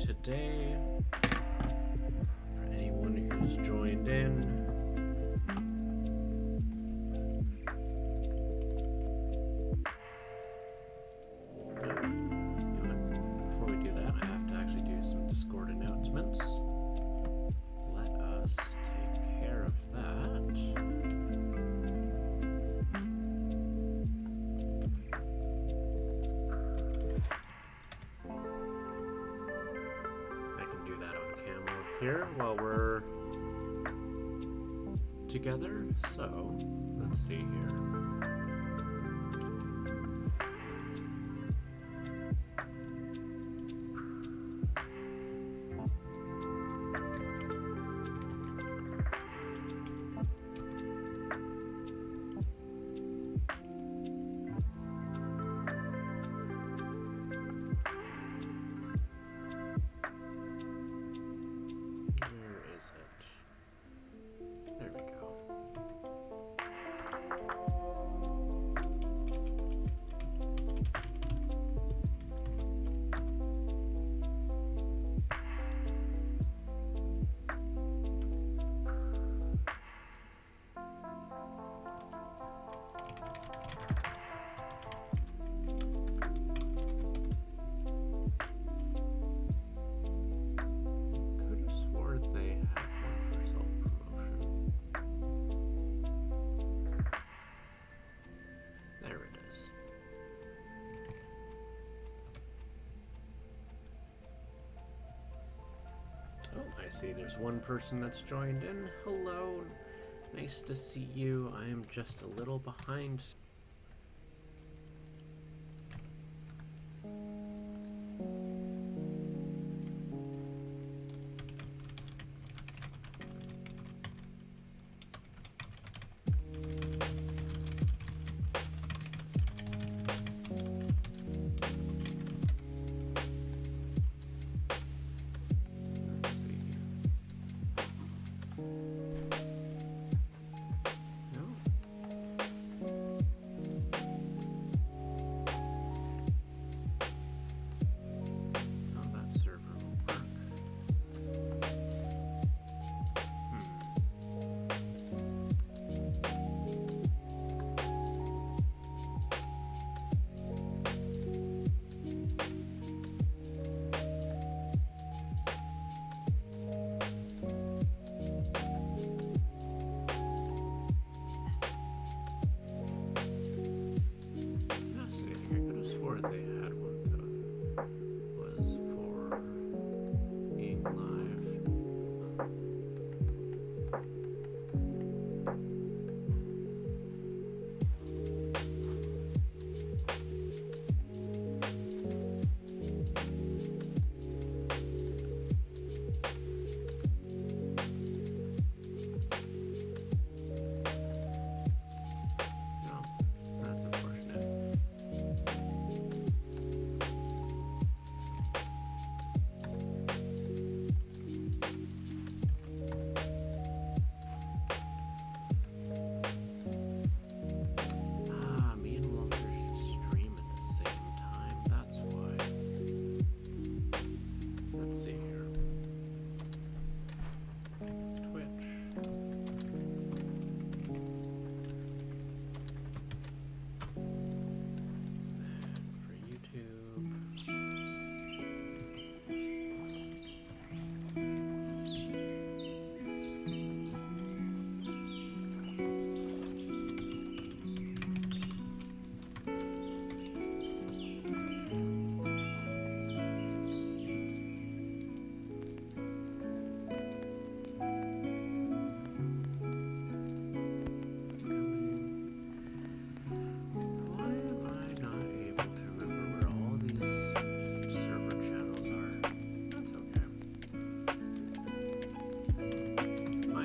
today. For anyone who's joined in, before we do that, I have to actually do some Discord announcements. Let us take care of that. I can do that on camera here while we're together. So, let's see here. I see there's one person that's joined in. Hello, nice to see you. I am just a little behind.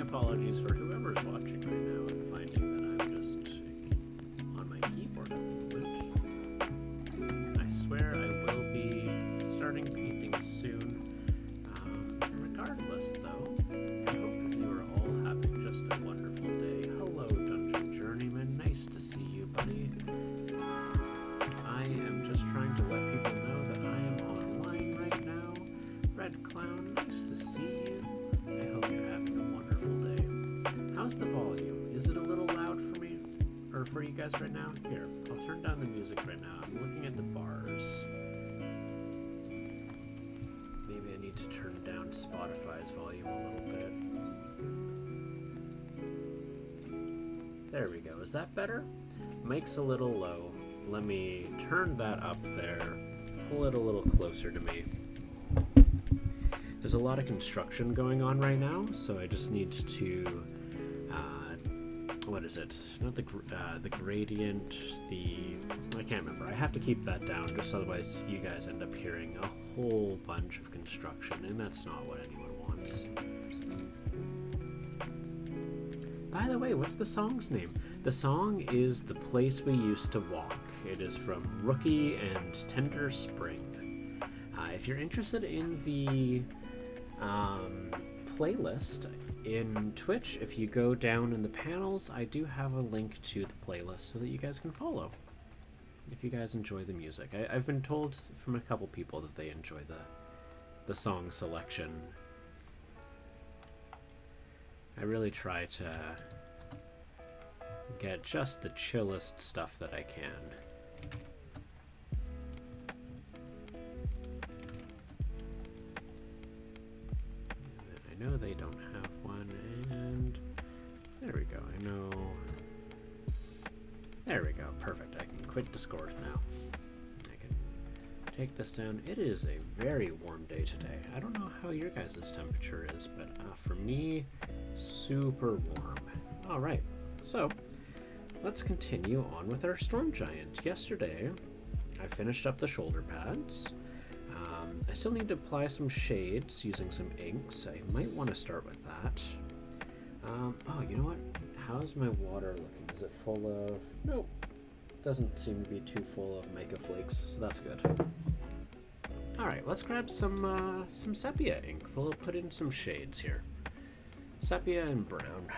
Apologies for whoever's watching right now and finding that I'm just on my keyboard at the moment. I swear I will be starting painting soon. Regardless, though, I hope you are all having just a wonderful day. Hello, Dungeon Journeyman. Nice to see you, buddy. I am just trying to let people know that I am online right now, Red Clown. Nice to see you. I hope you're having a wonderful day. How's the volume? Is it a little loud for me? Or for you guys right now? Here, I'll turn down the music right now. I'm looking at the bars. Maybe I need to turn down Spotify's volume a little bit. There we go. Is that better? Mic's a little low. Let me turn that up there. Pull it a little closer to me. There's a lot of construction going on right now, so I just need to, what is it? Not the gradient, I can't remember. I have to keep that down, just otherwise you guys end up hearing a whole bunch of construction, and that's not what anyone wants. By the way, what's the song's name? The song is The Place We Used to Walk. It is from Rookie and Tender Spring. If you're interested in the playlist in Twitch, if you go down in the panels, I do have a link to the playlist so that you guys can follow if you guys enjoy the music. I've been told from a couple people that they enjoy the song selection. I really try to get just the chillest stuff that I can. I know they don't have one, and there we go. I know. There we go. Perfect. I can quit Discord now. I can take this down. It is a very warm day today. I don't know how your guys' temperature is, but for me, super warm. All right. So let's continue on with our Storm Giant. Yesterday, I finished up the shoulder pads. I still need to apply some shades using some inks. I might want to start with that. Oh, you know what? How's my water looking? Is it full of... Nope. Doesn't seem to be too full of mica flakes, so that's good. Alright, let's grab some sepia ink. We'll put in some shades here. Sepia and brown.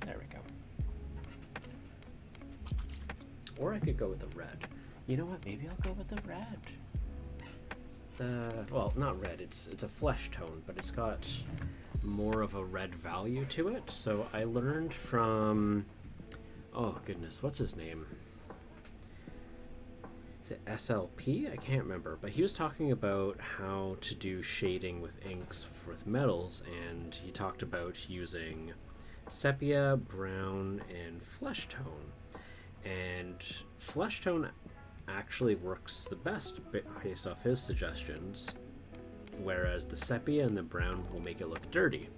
There we go. Or I could go with the red. You know what? Maybe I'll go with the red. Well, not red. It's a flesh tone, but it's got more of a red value to it. So I learned from... Oh, goodness. What's his name? Is it SLP? I can't remember. But he was talking about how to do shading with inks with metals, and he talked about using sepia, brown, and flesh tone. And flesh tone actually works the best based off his suggestions, whereas the sepia and the brown will make it look dirty.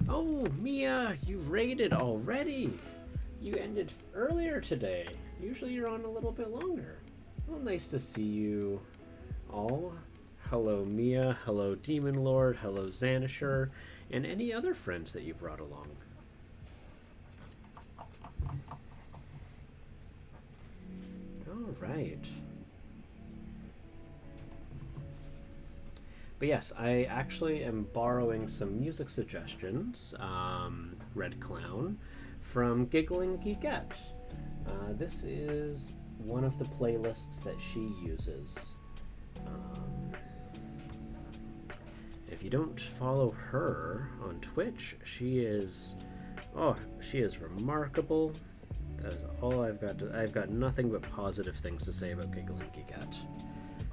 Oh, Mia, you've raided already! You ended earlier today. Usually you're on a little bit longer. Well, nice to see you all. Hello, Mia. Hello, Demon Lord. Hello, Xanisher. And any other friends that you brought along. Right. But yes, I actually am borrowing some music suggestions, Red Clown, from Giggling Geekette. This is one of the playlists that she uses. If you don't follow her on Twitch, she is remarkable. That is all I've got. I've got nothing but positive things to say about Giggling Geekette.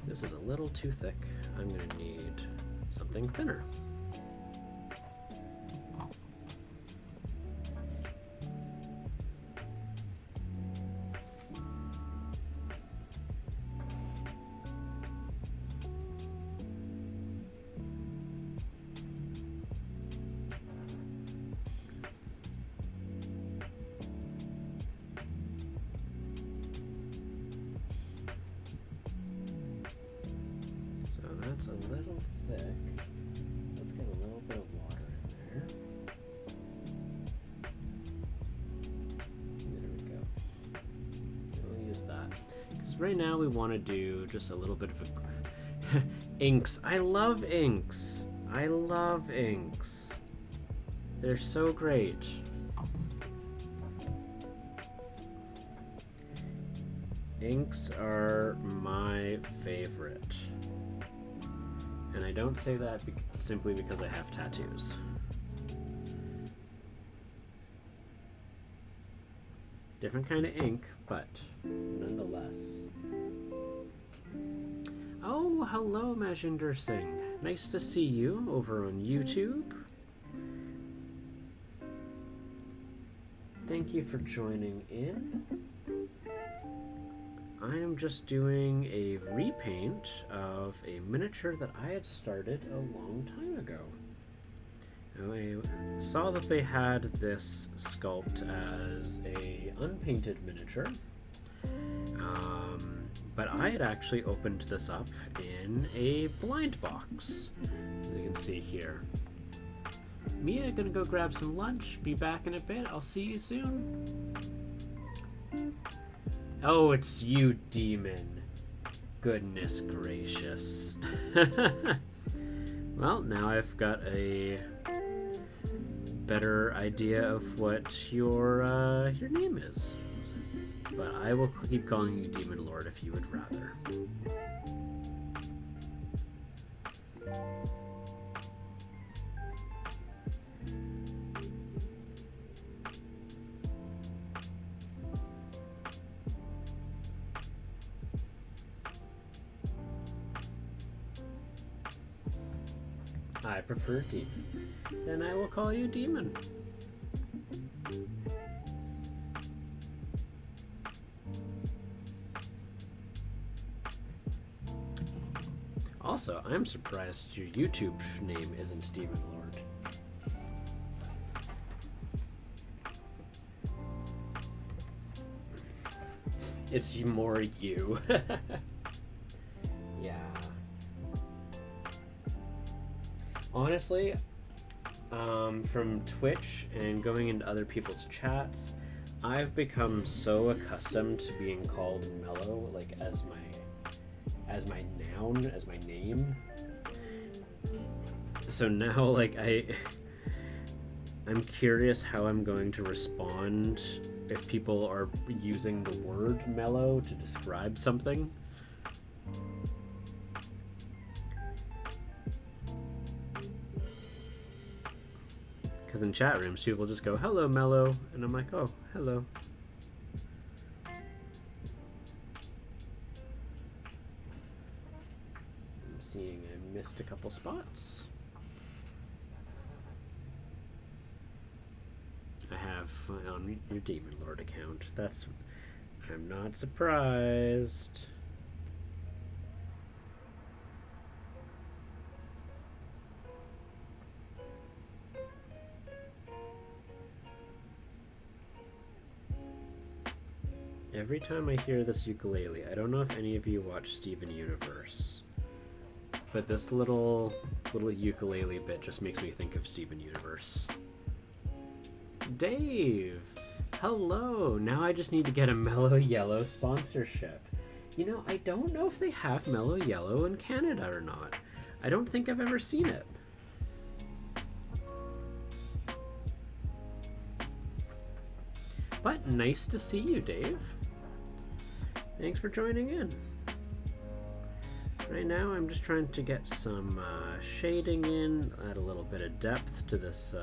This is a little too thick. I'm going to need something thinner. That's a little thick. Let's get a little bit of water in there. There we go. We'll use that. Because right now we want to do just a little bit of a... inks. I love inks. I love inks. They're so great. Inks are my favorite. And I don't say that simply because I have tattoos. Different kind of ink, but nonetheless. Oh, hello, Majinder Singh. Nice to see you over on YouTube. Thank you for joining in. I am just doing a repaint of a miniature that I had started a long time ago. I saw that they had this sculpt as a unpainted miniature, but I had actually opened this up in a blind box, as you can see here. Mia, gonna go grab some lunch, be back in a bit, I'll see you soon. Oh, it's you, demon. Goodness gracious. Well, now I've got a better idea of what your name is. But I will keep calling you Demon Lord if you would rather. I prefer Demon. Then I will call you Demon. Also, I'm surprised your YouTube name isn't Demon Lord. It's more you. Yeah. Honestly, from Twitch and going into other people's chats, I've become so accustomed to being called Mellow, like as my noun, as my name. So now, like, I'm curious how I'm going to respond if people are using the word mellow to describe something. Because in chat rooms, people just go, hello, mellow. And I'm like, oh, hello. I'm seeing I missed a couple spots. I have on your Demon Lord account. I'm not surprised. Every time I hear this ukulele, I don't know if any of you watch Steven Universe, but this little ukulele bit just makes me think of Steven Universe. Dave! Hello! Now I just need to get a Mellow Yellow sponsorship. You know, I don't know if they have Mellow Yellow in Canada or not. I don't think I've ever seen it. But nice to see you, Dave. Thanks for joining in. Right now I'm just trying to get some shading in, add a little bit of depth to this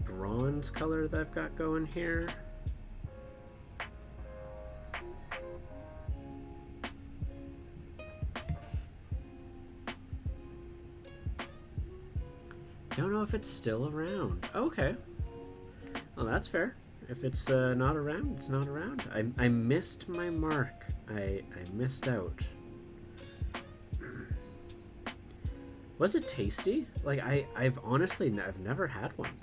bronze color that I've got going here. Don't know if it's still around. Okay. Well, that's fair. If it's not around, it's not around. I missed my mark. I missed out. Was it tasty? Like, I've honestly, I've never had one.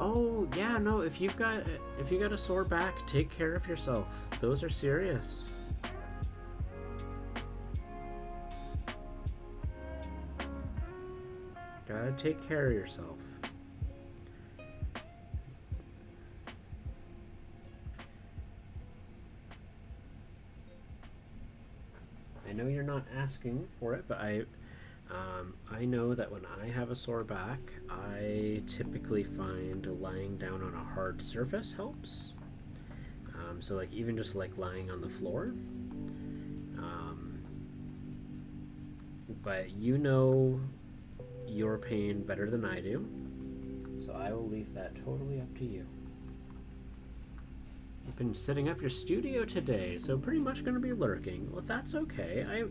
Oh, yeah, no, if you got a sore back, take care of yourself. Those are serious. Gotta take care of yourself. I know you're not asking for it, but I know that when I have a sore back, I typically find lying down on a hard surface helps. So like even just like lying on the floor. But you know your pain better than I do, so I will leave that totally up to you. You've been setting up your studio today, so pretty much going to be lurking. Well, that's okay.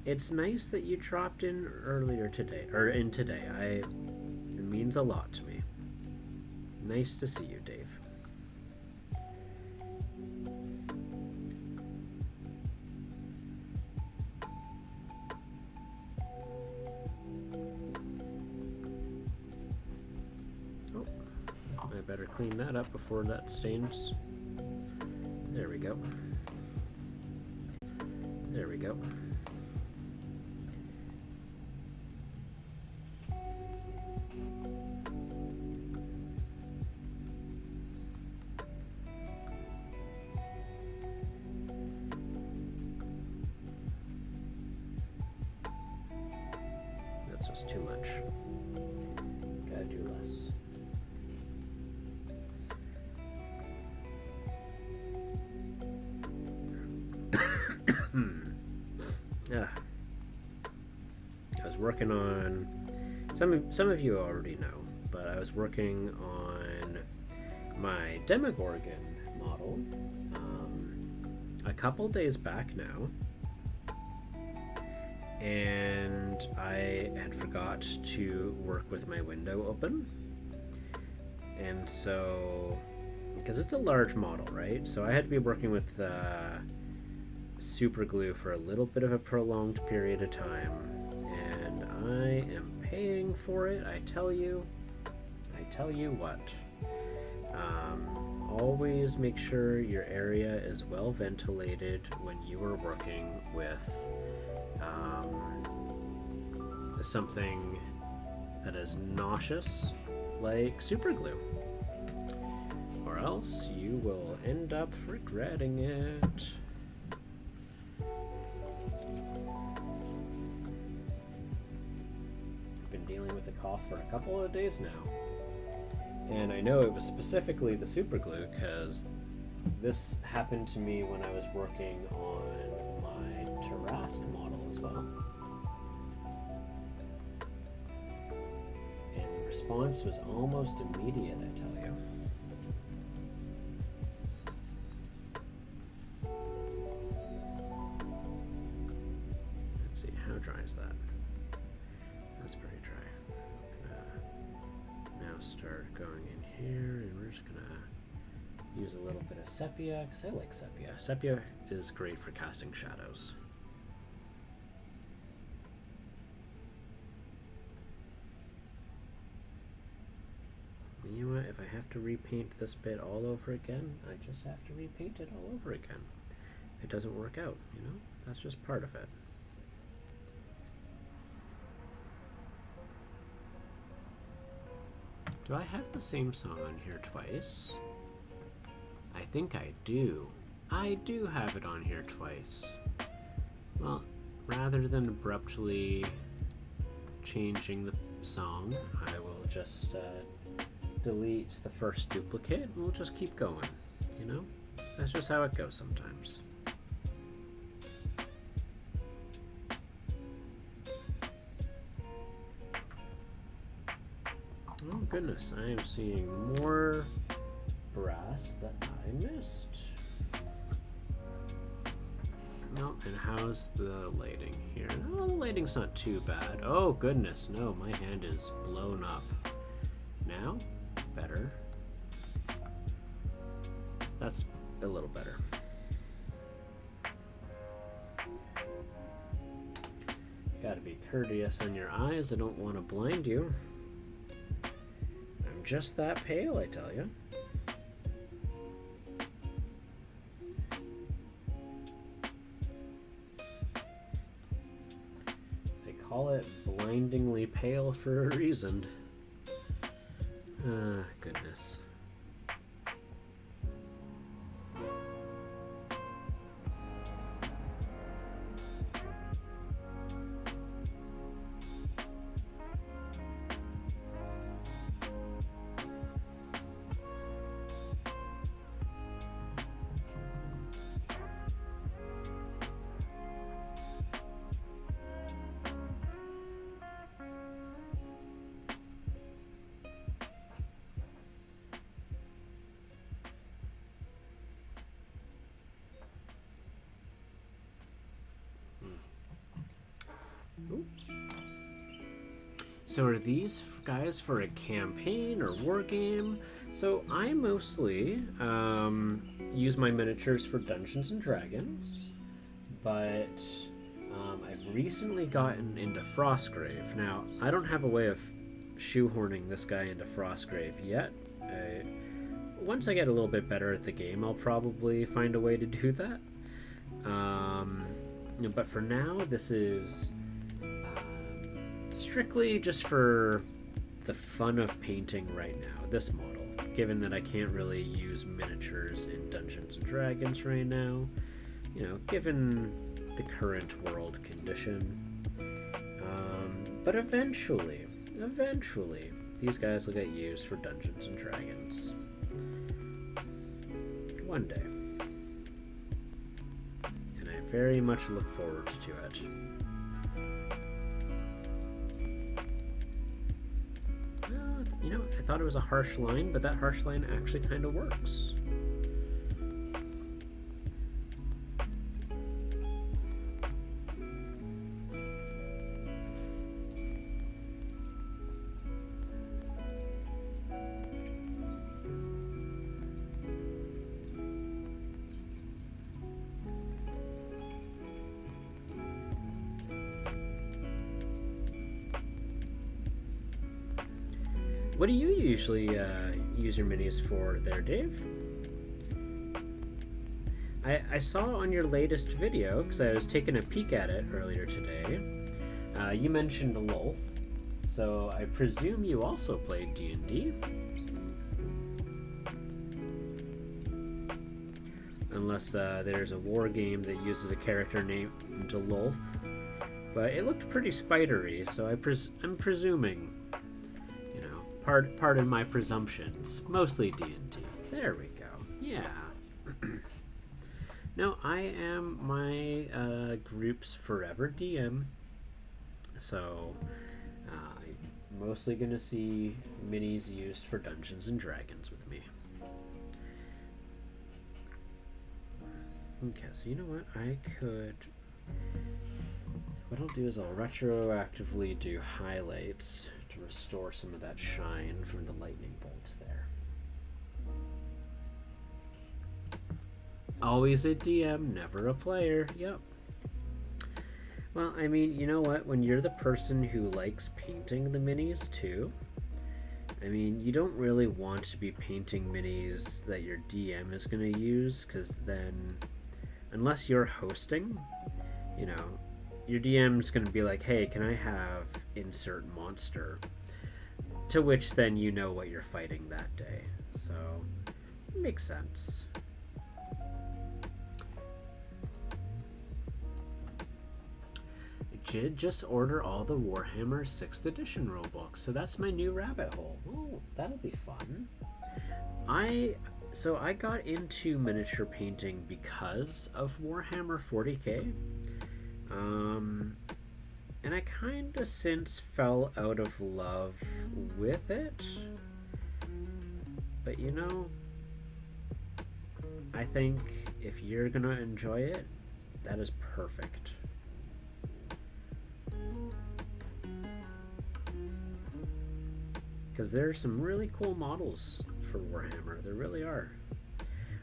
It's nice that you dropped in earlier today, or in today. It means a lot to me. Nice to see you, Dave. Oh, I better clean that up before that stains. There we go. There we go. That's just too much. Gotta do less. Yeah. I was working on some of you already know, but I was working on my Demogorgon model a couple days back now, and I had forgot to work with my window open, and so because it's a large model, right? So I had to be working with super glue for a little bit of a prolonged period of time, and I am paying for it. I tell you what. Always make sure your area is well ventilated when you are working with something that is nauseous like super glue, or else you will end up regretting it. Dealing with a cough for a couple of days now, and I know it was specifically the super glue because this happened to me when I was working on my Tarrasque model as well, and the response was almost immediate, I tell you. Let's see, how dry is that? That's pretty dry. Now start going in here, and we're just gonna use a little bit of sepia because I like sepia. Sepia is great for casting shadows. You know what? If I have to repaint this bit all over again, I just have to repaint it all over again. It doesn't work out, you know? That's just part of it. Do I have the same song on here twice? I think I do. I do have it on here twice. Well, rather than abruptly changing the song, I will just delete the first duplicate and we'll just keep going, you know? That's just how it goes sometimes. Oh goodness, I am seeing more brass that I missed. No, and how's the lighting here? Oh, the lighting's not too bad. Oh goodness, no, my hand is blown up. Now, better. That's a little better. Gotta be courteous on your eyes, I don't want to blind you. I'm just that pale, I tell you. They call it blindingly pale for a reason. Ah, goodness. Ooh. So are these guys for a campaign or war game? So I mostly use my miniatures for Dungeons and Dragons, but I've recently gotten into Frostgrave. Now, I don't have a way of shoehorning this guy into Frostgrave yet. Once I get a little bit better at the game, I'll probably find a way to do that. But for now, this is strictly just for the fun of painting right now, this model, given that I can't really use miniatures in Dungeons and Dragons right now, given the current world condition. But eventually, these guys will get used for Dungeons and Dragons. One day. And I very much look forward to it. I thought it was a harsh line, but that harsh line actually kind of works. What do you usually use your minis for there, Dave? I saw on your latest video, because I was taking a peek at it earlier today, you mentioned Lolth, so I presume you also played D&D? Unless there's a war game that uses a character named Lolth, but it looked pretty spidery, so I'm presuming. Pardon my presumptions. Mostly D&D. There we go. Yeah. No, I am my group's forever DM. So, I'm mostly going to see minis used for Dungeons and Dragons with me. Okay, so you know what? What I'll do is I'll retroactively do highlights to restore some of that shine from the lightning bolt there. Always a DM, never a player. Yep. Well, I mean, you know what? When you're the person who likes painting the minis too, I mean, you don't really want to be painting minis that your DM is going to use, because then, unless you're hosting, your DM's going to be like, hey, can I have insert monster? To which then you know what you're fighting that day. So, it makes sense. I did just order all the Warhammer 6th edition rulebooks, so that's my new rabbit hole. Oh, that'll be fun. So I got into miniature painting because of Warhammer 40k. And I kind of since fell out of love with it. But I think if you're gonna enjoy it, that is perfect. Because there are some really cool models for Warhammer. There really are.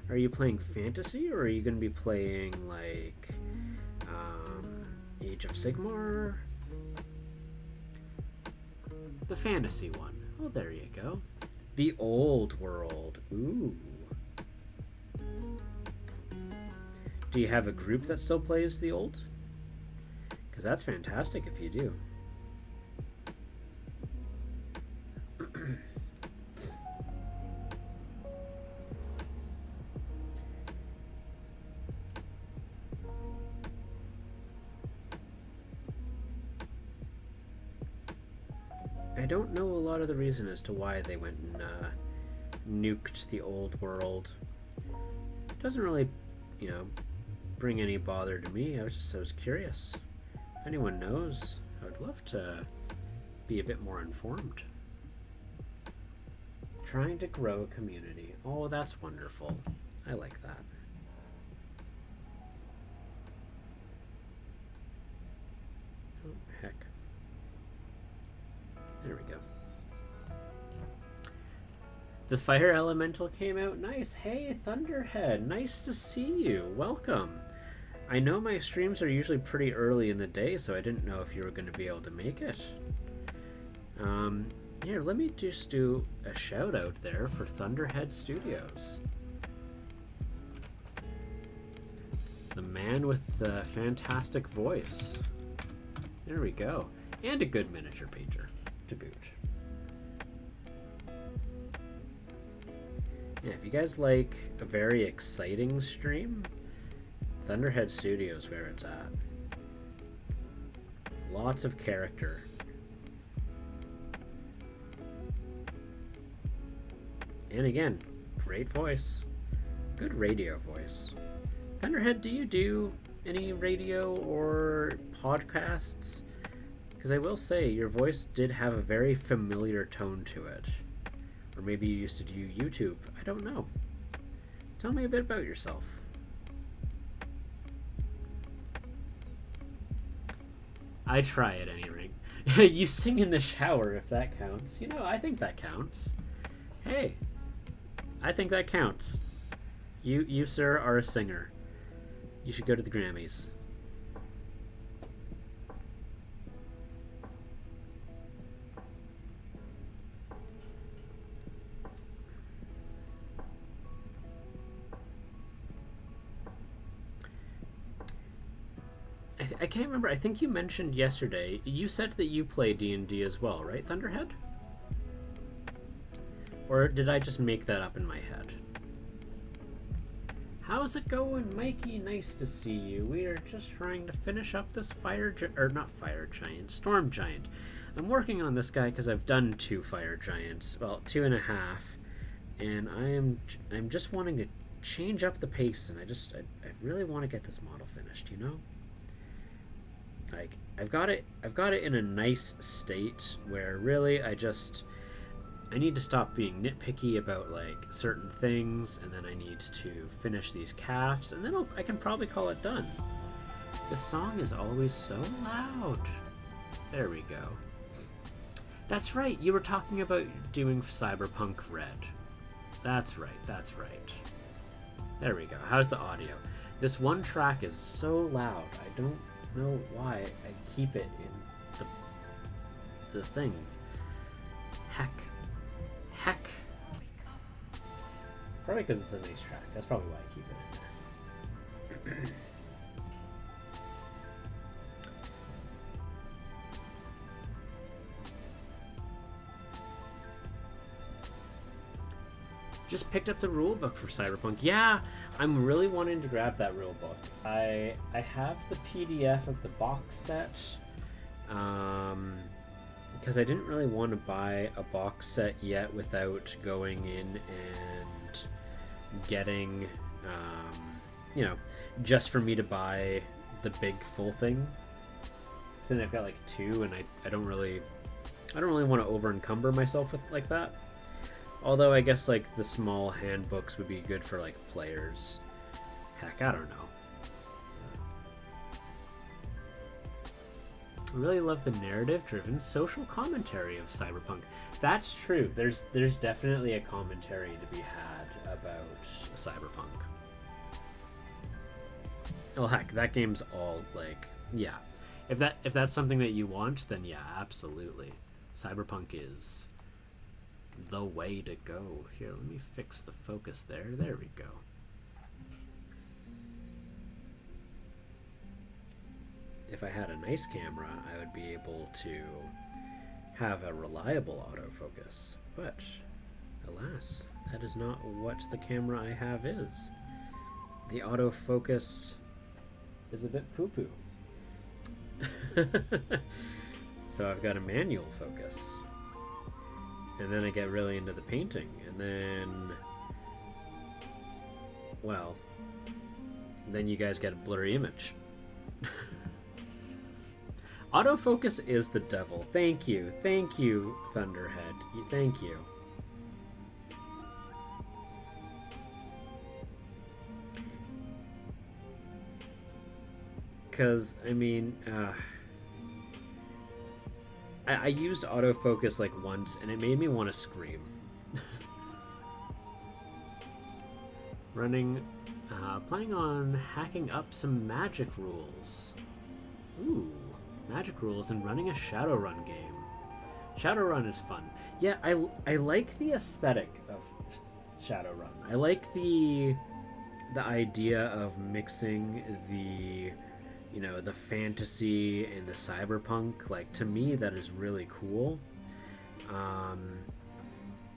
Are you playing fantasy, or are you going to be playing like Age of Sigmar? The fantasy one. Oh, there you go. The old world. Ooh. Do you have a group that still plays the old? Because that's fantastic if you do. I don't know a lot of the reason as to why they went and nuked the old world. It doesn't really, bring any bother to me. I was curious. If anyone knows, I would love to be a bit more informed. Trying to grow a community. Oh, that's wonderful. I like that. Oh, heck. There we go. The fire elemental came out nice. Hey, Thunderhead, nice to see you. Welcome. I know my streams are usually pretty early in the day, so I didn't know if you were going to be able to make it. Here, let me just do a shout out there for Thunderhead Studios. The man with the fantastic voice. There we go. And a good miniature painter to boot. Yeah, if you guys like a very exciting stream, Thunderhead Studios where it's at. Lots of character. And again, great voice. Good radio voice. Thunderhead, do you do any radio or podcasts? Because I will say, your voice did have a very familiar tone to it. Or maybe you used to do YouTube. I don't know. Tell me a bit about yourself. I try at any rate. You sing in the shower if that counts. You know, I think that counts. Hey, I think that counts. You sir, are a singer. You should go to the Grammys. I can't remember. I think you mentioned yesterday. You said that you play D&D as well, right, Thunderhead? Or did I just make that up in my head? How's it going, Mikey? Nice to see you. We are just trying to finish up this storm giant. I'm working on this guy because I've done 2 fire giants, well, 2.5, and I'm just wanting to change up the pace, and I really want to get this model finished, you know? Like, I've got it in a nice state where really I need to stop being nitpicky about like certain things, and then I need to finish these calves, and then I can probably call it done. This song is always so loud. There we go. That's right, you were talking about doing Cyberpunk Red. That's right, that's right. There we go. How's the audio? This one track is so loud. I don't know why I keep it in the thing. Heck. Probably because it's a nice track. That's probably why I keep it in there. Just picked up the rulebook for Cyberpunk. Yeah, I'm really wanting to grab that rulebook. I have the PDF of the box set. Because I didn't really want to buy a box set yet without going in and getting, you know, just for me to buy the big full thing. So then I've got like 2, and I don't really want to over encumber myself with like that. Although I guess like the small handbooks would be good for like players. Heck, I don't know. I really love the narrative-driven social commentary of Cyberpunk. That's true. There's definitely a commentary to be had about Cyberpunk. Well, heck, that game's all like, yeah. If that's something that you want, then yeah, absolutely. Cyberpunk is the way to go. Here, let me fix the focus there. There we go. If I had a nice camera, I would be able to have a reliable autofocus. But, alas, that is not what the camera I have is. The autofocus is a bit poo-poo. So I've got a manual focus. And then I get really into the painting. And then, well, then you guys get a blurry image. Autofocus is the devil. Thank you, Thunderhead. Thank you. Because, I mean, I used autofocus like once, and it made me want to scream. Planning on hacking up some magic rules. Ooh, magic rules and running a Shadowrun game. Shadowrun is fun. Yeah, I like the aesthetic of Shadowrun. I like the idea of mixing the fantasy and the cyberpunk. Like, to me, that is really cool.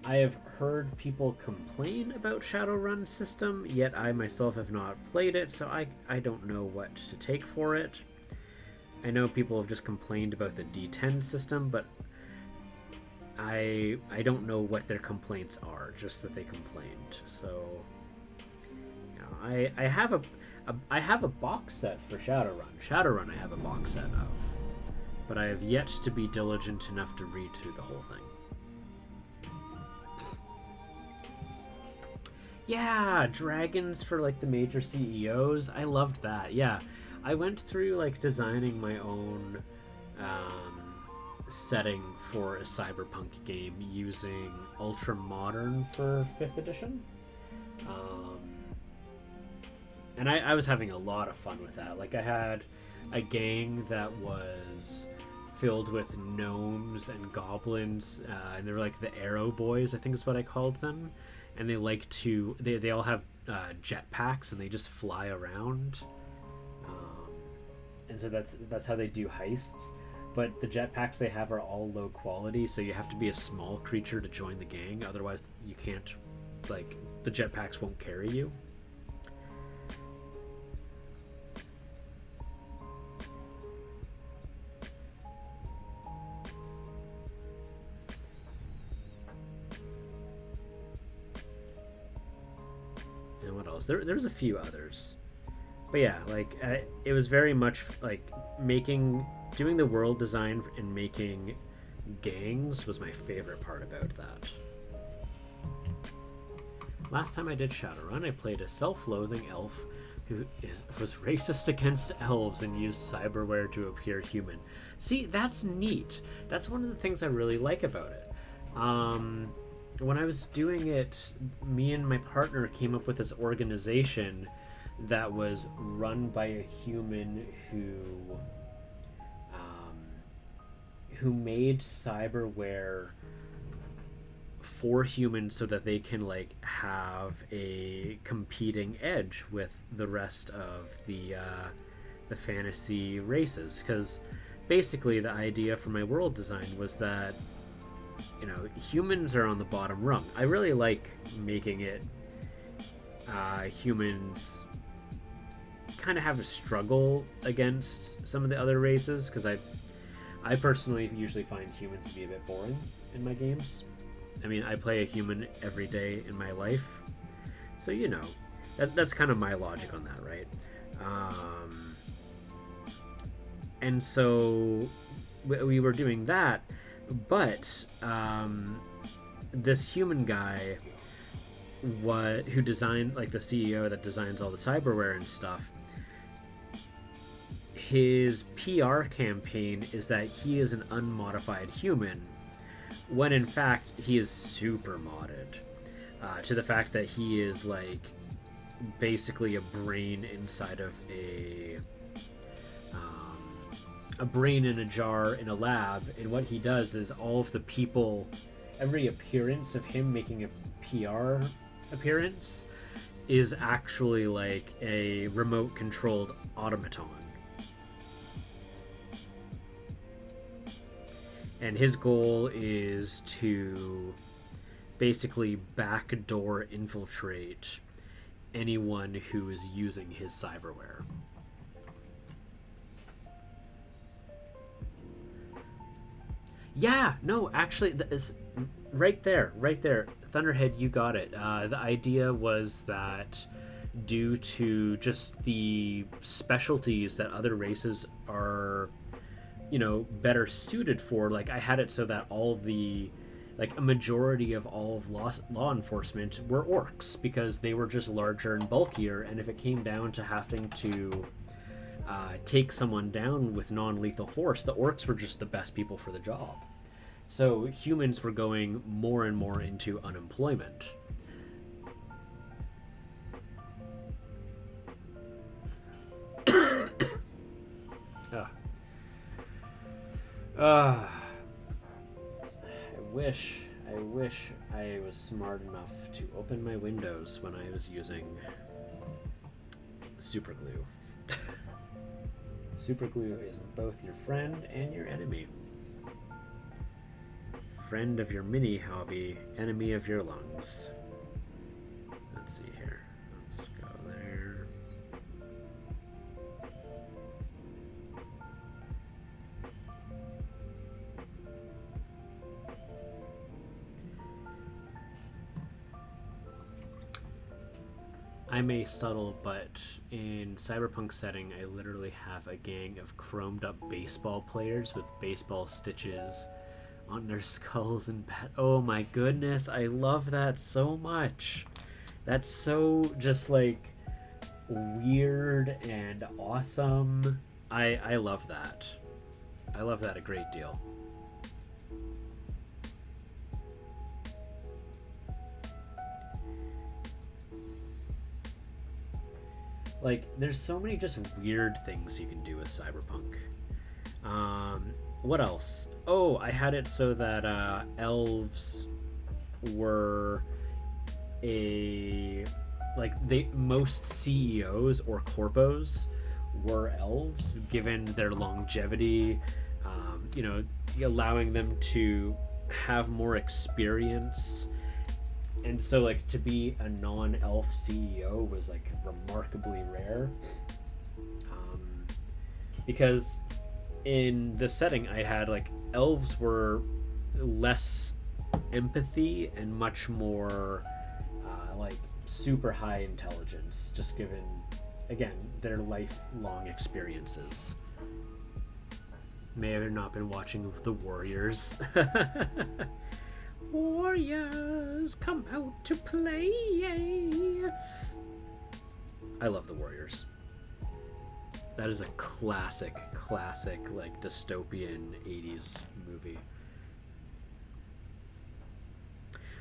I have heard people complain about Shadowrun system, yet I myself have not played it, so I don't know what to take for it. I know people have just complained about the D10 system, but I don't know what their complaints are, just that they complained. So, I have a box set for Shadowrun. Shadowrun I have a box set of, but I have yet to be diligent enough to read through the whole thing. Yeah, dragons for like the major CEOs. I loved that. Yeah, I went through like designing my own setting for a cyberpunk game using Ultra Modern for 5th edition. And I was having a lot of fun with that. Like, I had a gang that was filled with gnomes and goblins, and they were like the Arrow Boys, I think is what I called them. And they like to, they all have jetpacks, and they just fly around. And so that's how they do heists. But the jetpacks they have are all low quality, so you have to be a small creature to join the gang. Otherwise, you can't, like, the jetpacks won't carry you. And what else? There's a few others. But yeah, like, it was very much like doing the world design and making gangs was my favorite part about that. Last time I did Shadowrun, I played a self-loathing elf who was racist against elves and used cyberware to appear human. See, that's neat. That's one of the things I really like about it. When I was doing it, me and my partner came up with this organization that was run by a human who made cyberware for humans so that they can like have a competing edge with the rest of the fantasy races. Because basically the idea for my world design was that, you know, humans are on the bottom rung. I really like making it humans kind of have a struggle against some of the other races, because I personally usually find humans to be a bit boring in my games. I mean, I play a human every day in my life, so you know, that's kind of my logic on that, right? And so we were doing that, but this human guy who designed, like, the CEO that designs all the cyberware and stuff, his PR campaign is that he is an unmodified human, when in fact he is super modded, to the fact that he is like basically a brain inside of a brain in a jar in a lab. And what he does is all of the people, every appearance of him making a PR appearance is actually like a remote controlled automaton. And his goal is to basically backdoor infiltrate anyone who is using his cyberware. Yeah, no, actually, right there. Thunderhead, you got it. The idea was that due to just the specialties that other races are, you know, better suited for, like, I had it so that all the, like, a majority of all of law enforcement were orcs, because they were just larger and bulkier, and if it came down to having to take someone down with non-lethal force. The orcs were just the best people for the job. So humans were going more and more into unemployment. I wish I was smart enough to open my windows when I was using super glue. Super glue is both your friend and your enemy. Friend of your mini hobby, enemy of your lungs. Let's see here. Let's go there. I'm a subtle, but in cyberpunk setting, I literally have a gang of chromed up baseball players with baseball stitches on their skulls and oh my goodness, I love that so much. That's so just like weird and awesome. I love that. I love that a great deal. Like, there's so many just weird things you can do with cyberpunk. What else? Oh, I had it so that elves were most CEOs or corpos were elves, given their longevity, allowing them to have more experience. And so, like, to be a non-elf CEO was, like, remarkably rare. Because in the setting I had, like, elves were less empathy and much more, super high intelligence, just given, again, their lifelong experiences. May have not been watching The Warriors. Warriors, come out to play. I love The Warriors. That is a classic, like, dystopian 80s movie.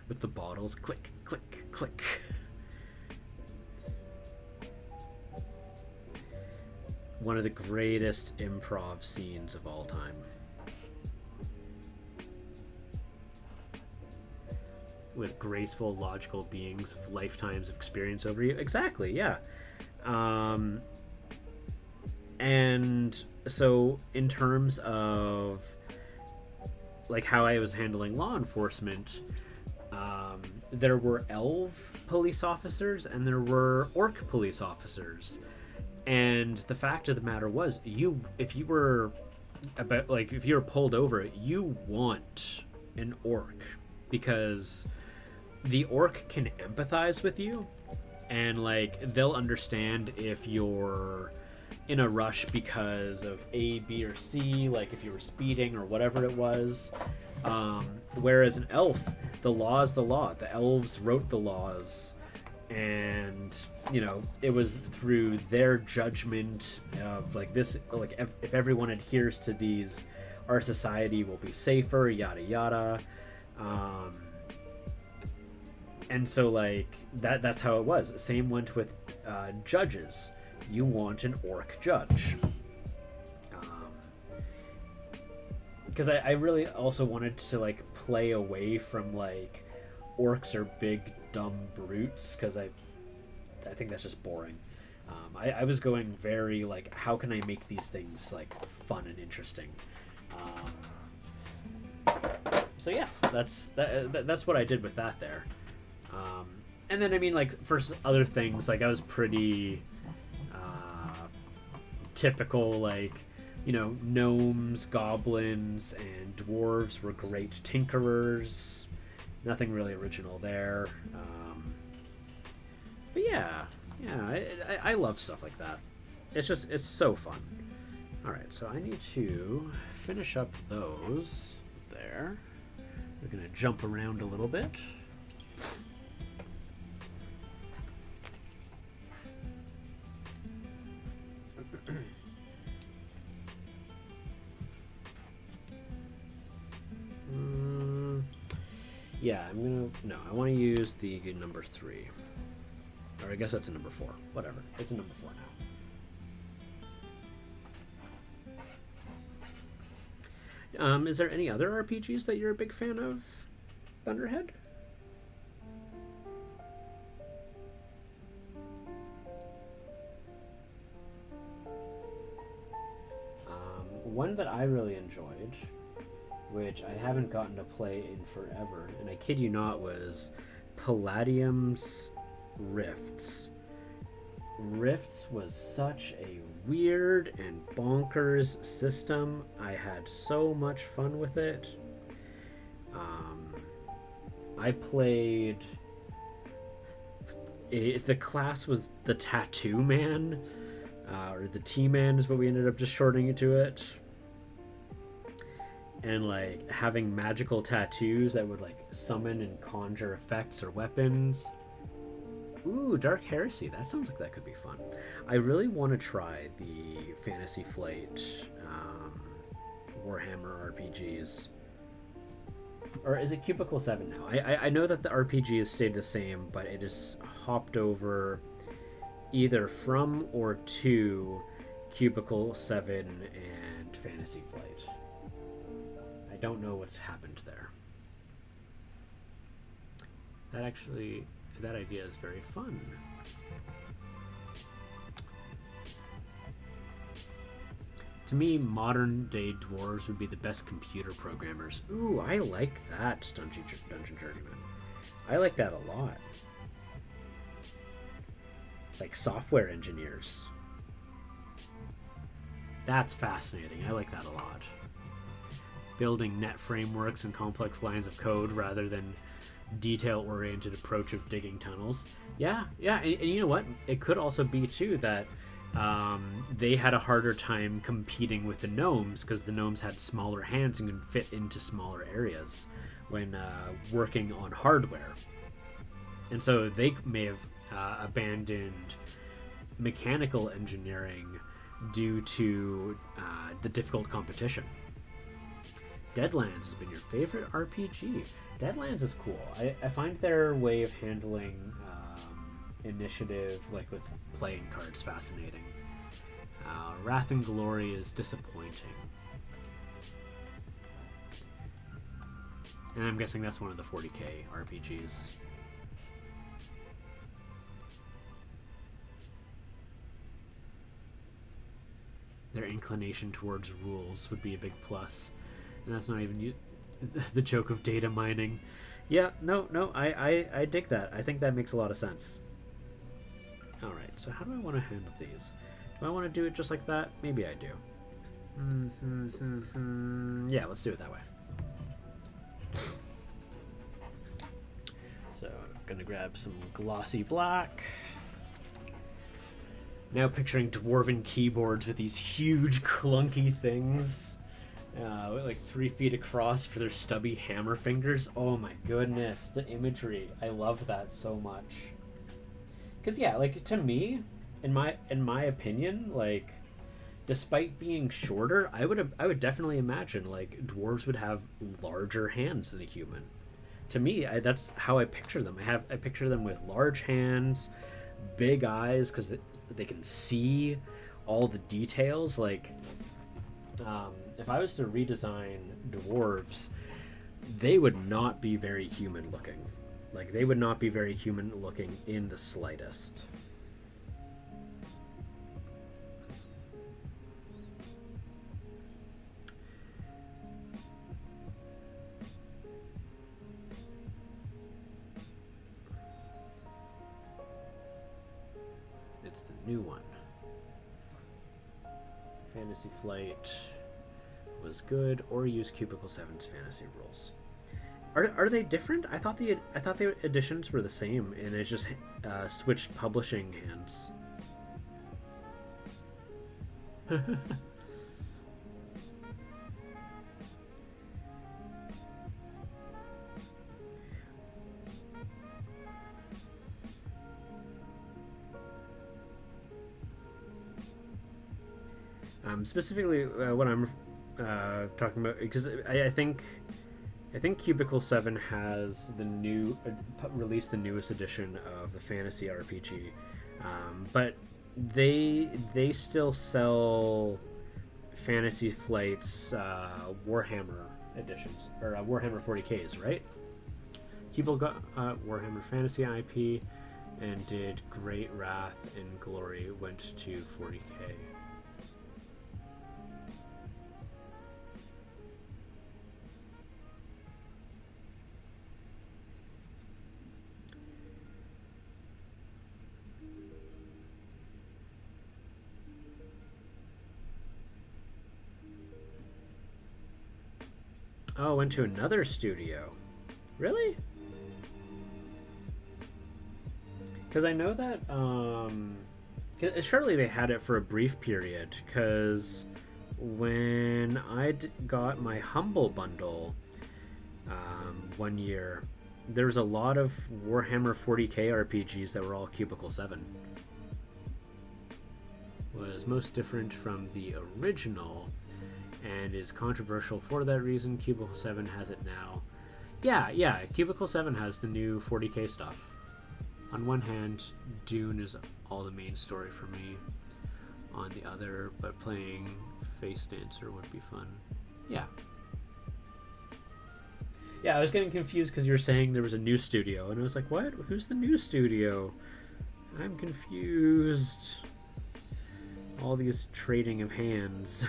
With the bottles, click, click, click. One of the greatest improv scenes of all time. With graceful, logical beings of lifetimes of experience over you. Exactly, yeah. And so in terms of like how I was handling law enforcement, there were elf police officers and there were orc police officers. And the fact of the matter was, if you were pulled over, you want an orc, because the orc can empathize with you, and like they'll understand if you're in a rush because of A, B, or C, like if you were speeding or whatever it was. Whereas an elf, the law is the law. The elves wrote the laws, and it was through their judgment of like this, like if everyone adheres to these, our society will be safer, yada yada. And so like that's how it was. Same went with judges. You want an orc judge. Because I really also wanted to like play away from like orcs are big dumb brutes, because I think that's just boring. I was going very like, how can I make these things like fun and interesting? So yeah, that's what I did with that there. And then I mean, like, for other things, like I was pretty typical, like, gnomes, goblins, and dwarves were great tinkerers. Nothing really original there. But yeah, I love stuff like that. It's so fun. Alright, so I need to finish up those there. We're gonna jump around a little bit. Yeah, I'm gonna... No, I want to use the number 3. Or I guess that's a number 4. Whatever. It's a number 4 now. Is there any other RPGs that you're a big fan of, Thunderhead? One that I really enjoyed, which I haven't gotten to play in forever, and I kid you not, was Palladium's Rifts. Rifts was such a weird and bonkers system. I had so much fun with it. I played... the class was the Tattoo Man, or the T-Man is what we ended up just shortening it to it. And like having magical tattoos that would like summon and conjure effects or weapons. Ooh, Dark Heresy. That sounds like that could be fun. I really want to try the Fantasy Flight Warhammer RPGs. Or is it Cubicle 7 now? I know that the RPG has stayed the same, but it is hopped over either from or to Cubicle 7 and Fantasy Flight. I don't know what's happened there. That idea is very fun. To me, modern day dwarves would be the best computer programmers. Ooh, I like that, Dungeon Journeyman. I like that a lot. Like software engineers. That's fascinating. I like that a lot. Building net frameworks and complex lines of code rather than detail-oriented approach of digging tunnels. Yeah, and you know what? It could also be, too, that they had a harder time competing with the gnomes because the gnomes had smaller hands and could fit into smaller areas when working on hardware. And so they may have abandoned mechanical engineering due to the difficult competition. Deadlands has been your favorite RPG. Deadlands is cool. I find their way of handling initiative, like with playing cards, fascinating. Wrath and Glory is disappointing. And I'm guessing that's one of the 40k RPGs. Their inclination towards rules would be a big plus. And that's not even the joke of data mining. Yeah, no, I dig that. I think that makes a lot of sense. Alright, so how do I want to handle these? Do I want to do it just like that? Maybe I do. Yeah, let's do it that way. So, I'm going to grab some glossy black. Now picturing dwarven keyboards with these huge clunky things. Like 3 feet across for their stubby hammer fingers. Oh my goodness, the imagery. I love that so much. Because yeah, like to me, in my opinion, like despite being shorter, I would definitely imagine like dwarves would have larger hands than a human. To me, that's how I picture them. I picture them with large hands, big eyes because they can see all the details. Like if I was to redesign dwarves, they would not be very human looking. Like, they would not be very human looking in the slightest. It's the new one. Fantasy Flight was good, or use Cubicle 7's fantasy rules. Are they different? I thought the editions were the same, and it just switched publishing hands. Specifically, what I'm talking about, because I think I think Cubicle 7 has the new released the newest edition of the fantasy RPG, but they still sell Fantasy Flight's Warhammer editions or Warhammer 40Ks, right? Cubicle got Warhammer Fantasy IP and did Great Wrath and Glory went to 40K. Oh, went to another studio. Really? Because I know that surely they had it for a brief period, because when I got my Humble bundle 1 year, there was a lot of Warhammer 40K RPGs that were all Cubicle 7. Was most different from the original and is controversial for that reason. Cubicle 7 has it now. Yeah, Cubicle 7 has the new 40K stuff. On one hand, Dune is all the main story for me. On the other, but playing Face Dancer would be fun. Yeah, I was getting confused because you were saying there was a new studio, and I was like, what? Who's the new studio? I'm confused. All these trading of hands.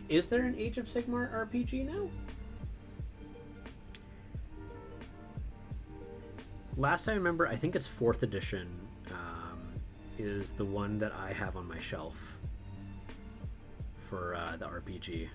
Is there an Age of Sigmar RPG now? Last I remember, I think it's 4th edition is the one that I have on my shelf for the RPG.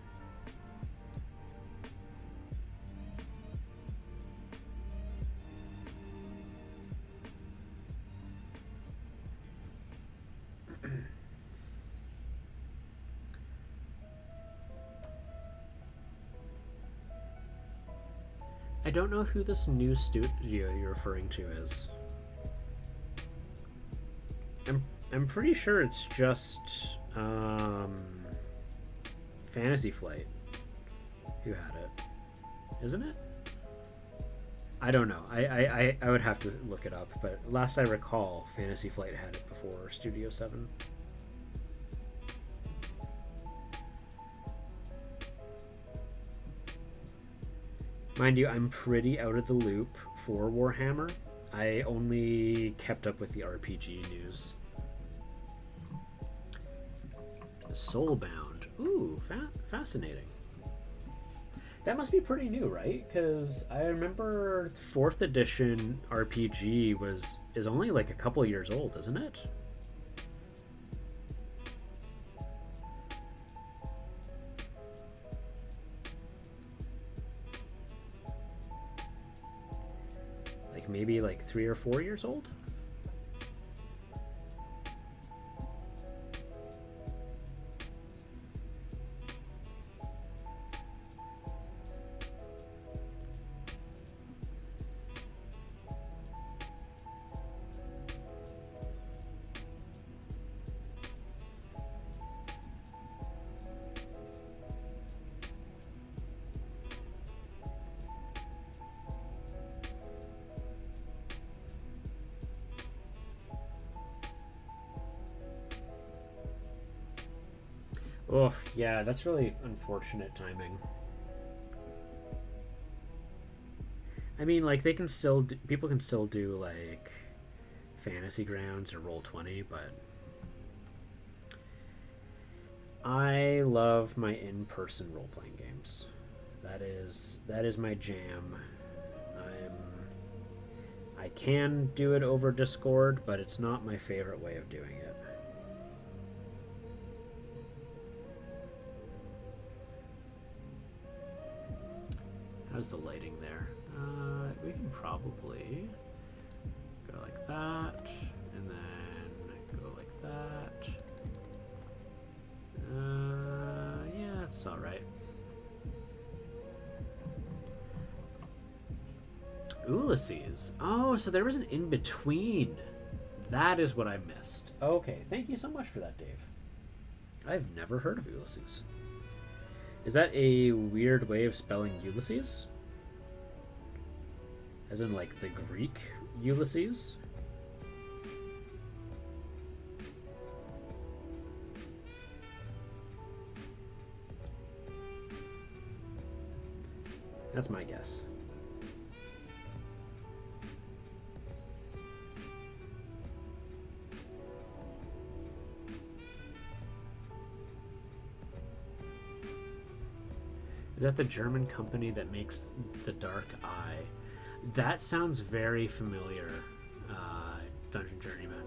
I don't know who this new studio you're referring to is. I'm pretty sure it's just Fantasy Flight who had it, isn't it? I don't know. I would have to look it up, but last I recall, Fantasy Flight had it before Studio 7. Mind you, I'm pretty out of the loop for Warhammer. I only kept up with the RPG news. Soulbound. Ooh, fascinating. That must be pretty new, right? Because I remember 4th edition RPG is only like a couple years old, isn't it? Maybe like 3 or 4 years old. Oh, yeah, that's really unfortunate timing. I mean, like, they can still people can still do, like, Fantasy Grounds or Roll20, but I love my in-person role-playing games. That is my jam. I can do it over Discord, but it's not my favorite way of doing it. How's the lighting there? We can probably go like that, and then go like that. Yeah, it's all right. Ulysses. Oh, so there was an in between. That is what I missed. Okay, thank you so much for that, Dave. I've never heard of Ulysses. Is that a weird way of spelling Ulysses? As in, like, the Greek Ulysses? That's my guess. Is that the German company that makes the Dark Eye? That sounds very familiar, Dungeon Journeyman.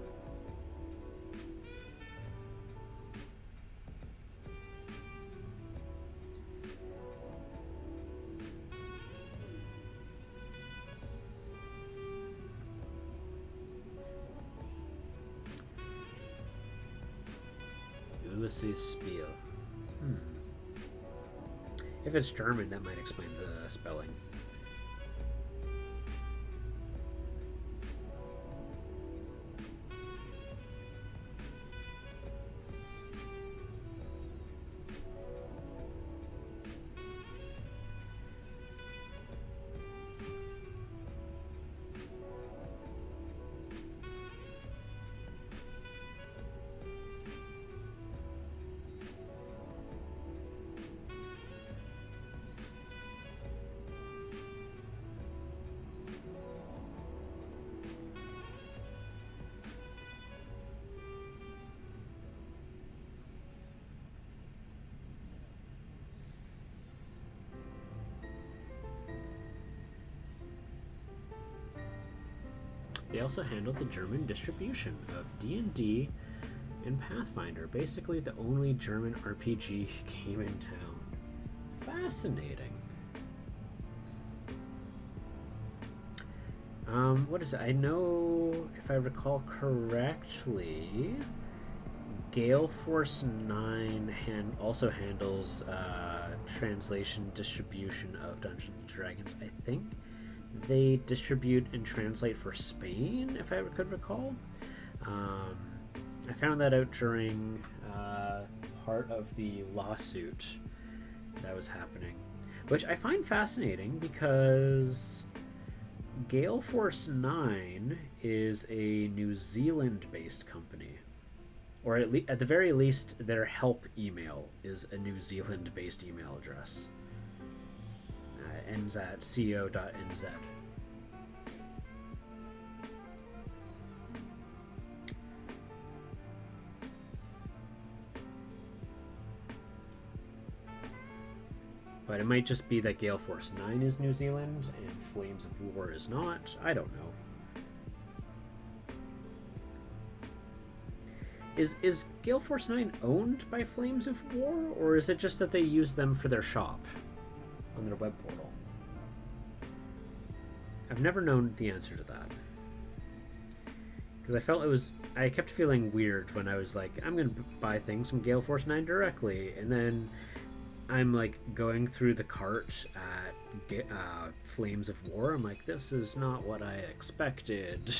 Ulysses Spiel. If it's German, that might explain the spelling. They also handled the German distribution of D&D and Pathfinder, basically the only German RPG game in town. Fascinating. What is it? I know, if I recall correctly, Gale Force 9 also handles translation distribution of Dungeons & Dragons, I think. They distribute and translate for Spain, if I could recall. I found that out during part of the lawsuit that was happening, which I find fascinating because Gale Force 9 is a New Zealand-based company, or at the very least, their help email is a New Zealand-based email address. Ends at co.nz. But it might just be that Gale Force 9 is New Zealand and Flames of War is not. I don't know. Is Gale Force 9 owned by Flames of War, or is it just that they use them for their shop on their web portal? I've never known the answer to that. Because I kept feeling weird when I was like, I'm going to buy things from Gale Force 9 directly, and then I'm like going through the cart at Flames of War. I'm like, this is not what I expected.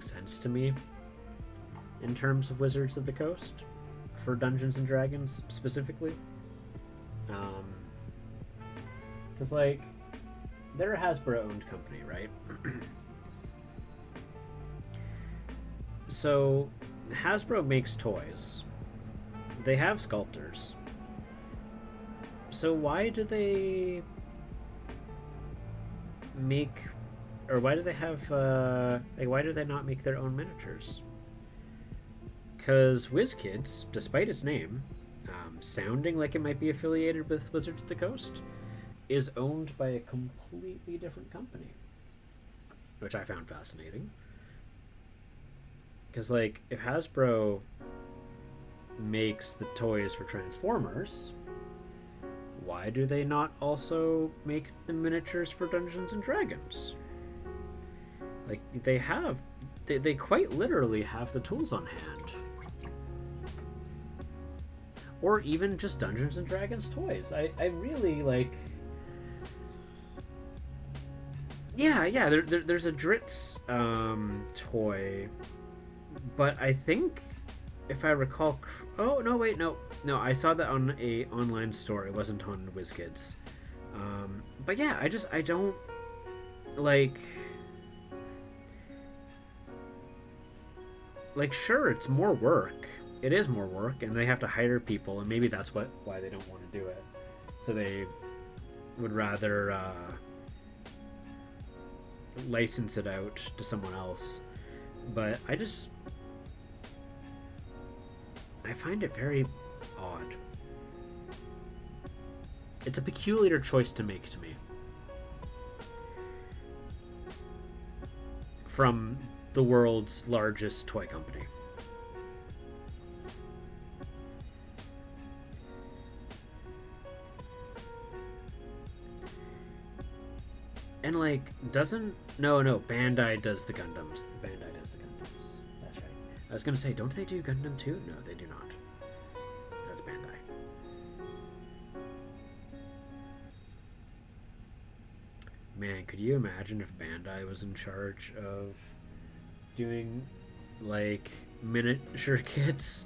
Sense to me in terms of Wizards of the Coast for Dungeons and Dragons specifically, because like they're a Hasbro owned company, right? So Hasbro makes toys, they have sculptors, so why do they make, or why do they have, like, why do they not make their own miniatures? Because WizKids, despite its name, sounding like it might be affiliated with Wizards of the Coast, is owned by a completely different company, which I found fascinating. Because, like, if Hasbro makes the toys for Transformers, why do they not also make the miniatures for Dungeons and Dragons? Like, they quite literally have the tools on hand. Or even just Dungeons and Dragons toys. I really, like... Yeah, there's a Dritz toy, but I think, if I recall... Oh, no, wait, no, I saw that on a online store. It wasn't on WizKids. But yeah, I don't, like, sure, it's more work. It is more work, and they have to hire people, and maybe that's why they don't want to do it. So they would rather license it out to someone else. But I find it very odd. It's a peculiar choice to make to me. From the world's largest toy company. And, like, no, Bandai does the Gundams. Bandai does the Gundams. That's right. I was gonna say, don't they do Gundam too? No, they do not. That's Bandai. Man, could you imagine if Bandai was in charge of doing, like, miniature kits?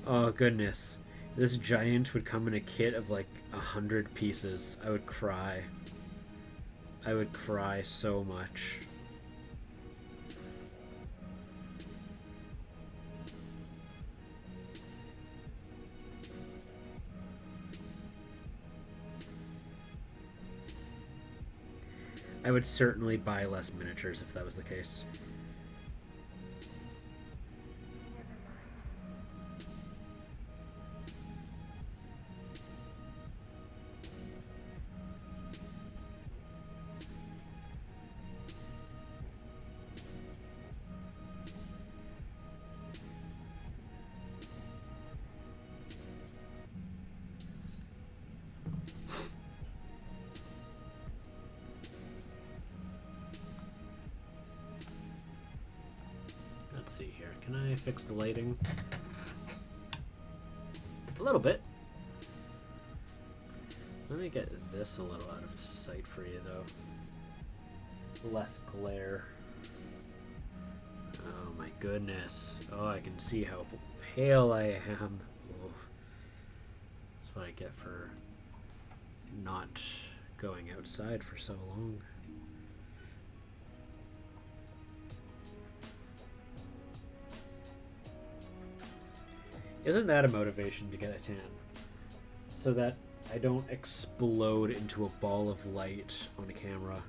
Oh, goodness. This giant would come in a kit of, like, 100 pieces. I would cry. I would cry so much. I would certainly buy less miniatures if that was the case. Let's see here. Can I fix the lighting? A little bit. Let me get this a little out of sight for you, though. Less glare. Oh my goodness. Oh, I can see how pale I am. Oh. That's what I get for not going outside for so long. Isn't that a motivation to get a tan? So that I don't explode into a ball of light on a camera.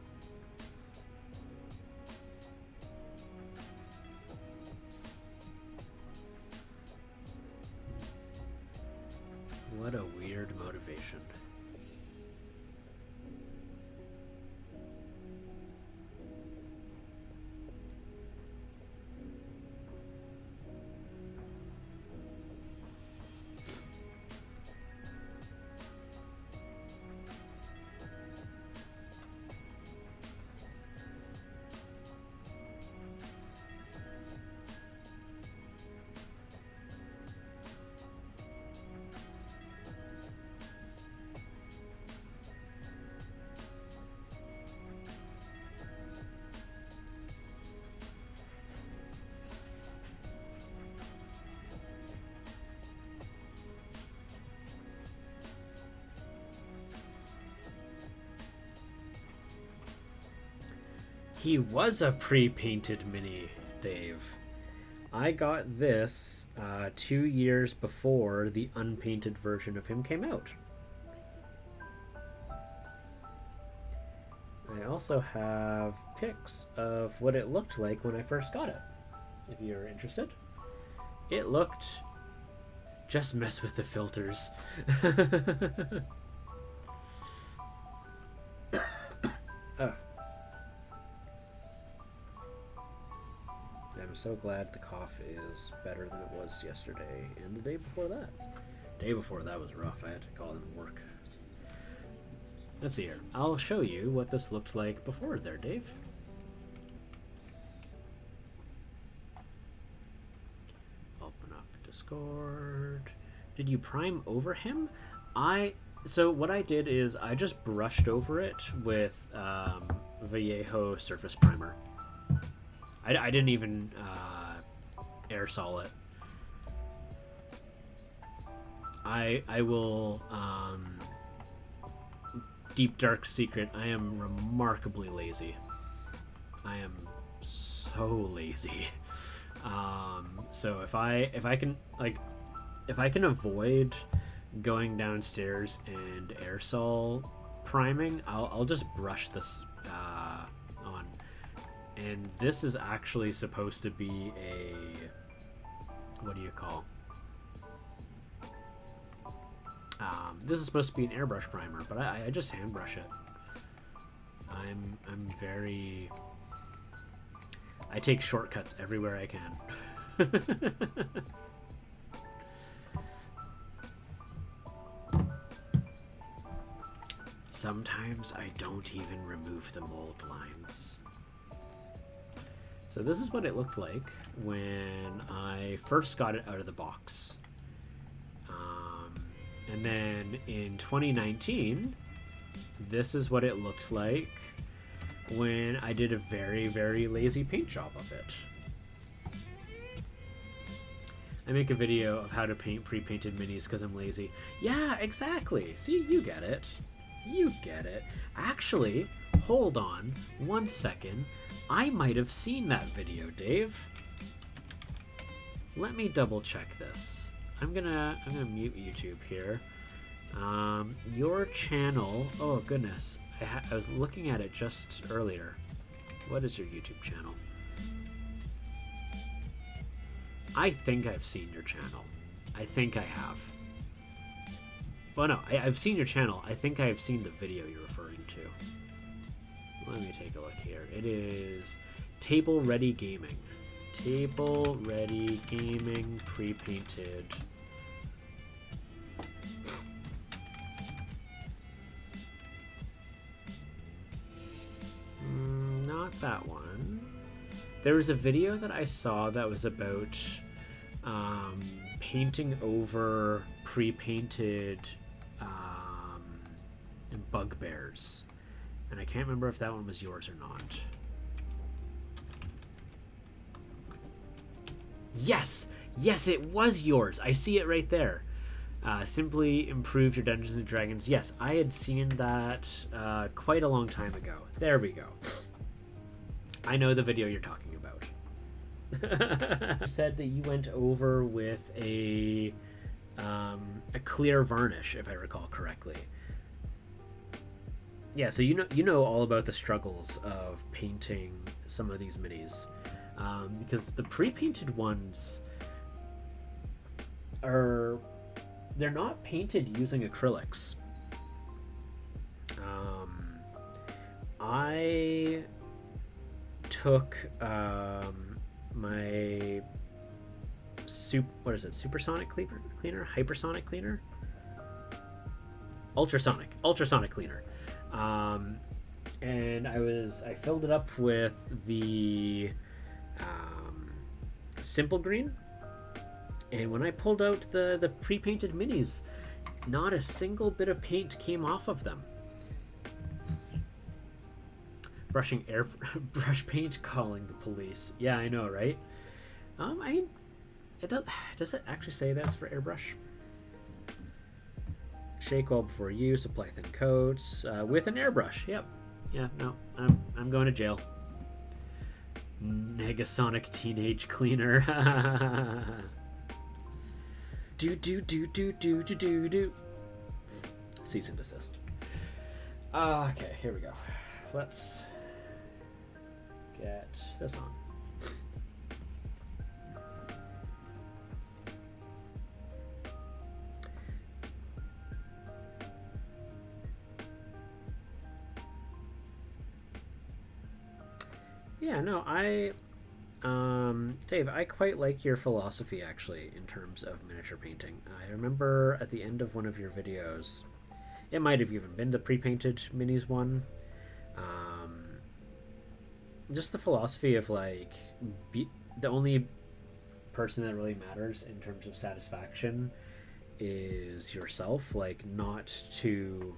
What a weird motivation. He was a pre-painted mini, Dave. I got this 2 years before the unpainted version of him came out. I also have pics of what it looked like when I first got it, if you're interested. It looked... Just mess with the filters. Oh. I'm so glad the cough is better than it was yesterday and the day before that. Day before that was rough. I had to call in work. Let's see here. I'll show you what this looked like before there, Dave. Open up Discord. Did you prime over him? So what I did is I just brushed over it with Vallejo Surface Primer. I didn't even aerosol it. I will deep dark secret. I am remarkably lazy. I am so lazy. So if I can avoid going downstairs and aerosol priming, I'll just brush this on. And this is actually supposed to be a, what do you call? This is supposed to be an airbrush primer, but I just hand brush it. I'm very... I take shortcuts everywhere I can. Sometimes I don't even remove the mold lines. So this is what it looked like when I first got it out of the box. And then in 2019, this is what it looked like when I did a very, very lazy paint job of it. I make a video of how to paint pre-painted minis because I'm lazy. Yeah, exactly. See, you get it. You get it. Actually, hold on 1 second. I might have seen that video, Dave. Let me double check this. I'm gonna mute YouTube here. Your channel. Oh goodness, I was looking at it just earlier. What is your YouTube channel? I think I've seen your channel. I think I have. Well, no, I've seen your channel. I think I've seen the video you're referring to. Let me take a look here. It is Table Ready Gaming. Table Ready Gaming pre-painted. Not that one. There was a video that I saw that was about painting over pre-painted bugbears. And I can't remember if that one was yours or not. Yes! Yes, it was yours! I see it right there. Simply improve your Dungeons and Dragons. Yes, I had seen that quite a long time ago. There we go. I know the video you're talking about. You said that you went over with a clear varnish, if I recall correctly. Yeah, so you know all about the struggles of painting some of these minis, because the pre-painted ones they're not painted using acrylics. I took my supersonic cleaner, hypersonic cleaner, ultrasonic cleaner, and I filled it up with the Simple Green, and when I pulled out the pre-painted minis, not a single bit of paint came off of them. Brushing airbrush paint, calling the police. Yeah, I know, right? Does it actually say that's for airbrush? Shake well before use. Apply thin coats with an airbrush. Yep. Yeah. No, I'm going to jail. Negasonic teenage cleaner. do. Cease and desist. Okay, here we go. let's get this on. Yeah, no, Dave, I quite like your philosophy actually in terms of miniature painting. I remember at the end of one of your videos, it might have even been the pre-painted minis one. Um, just the philosophy of like, the only person that really matters in terms of satisfaction is yourself. Like, not to,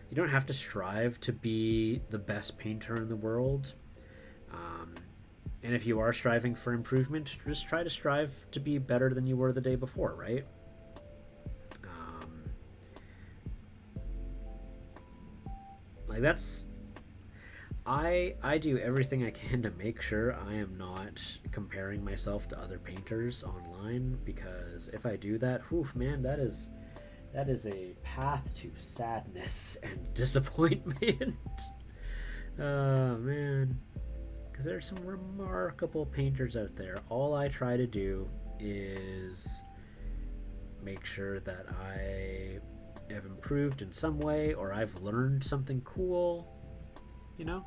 you don't have to strive to be the best painter in the world. Um, and if you are striving for improvement, just try to strive to be better than you were the day before, right? Like that's I do everything I can to make sure I am not comparing myself to other painters online, because if I do that, whew, man, that is a path to sadness and disappointment. Oh man, because there's some remarkable painters out there. All I try to do is make sure that I have improved in some way, or I've learned something cool, you know?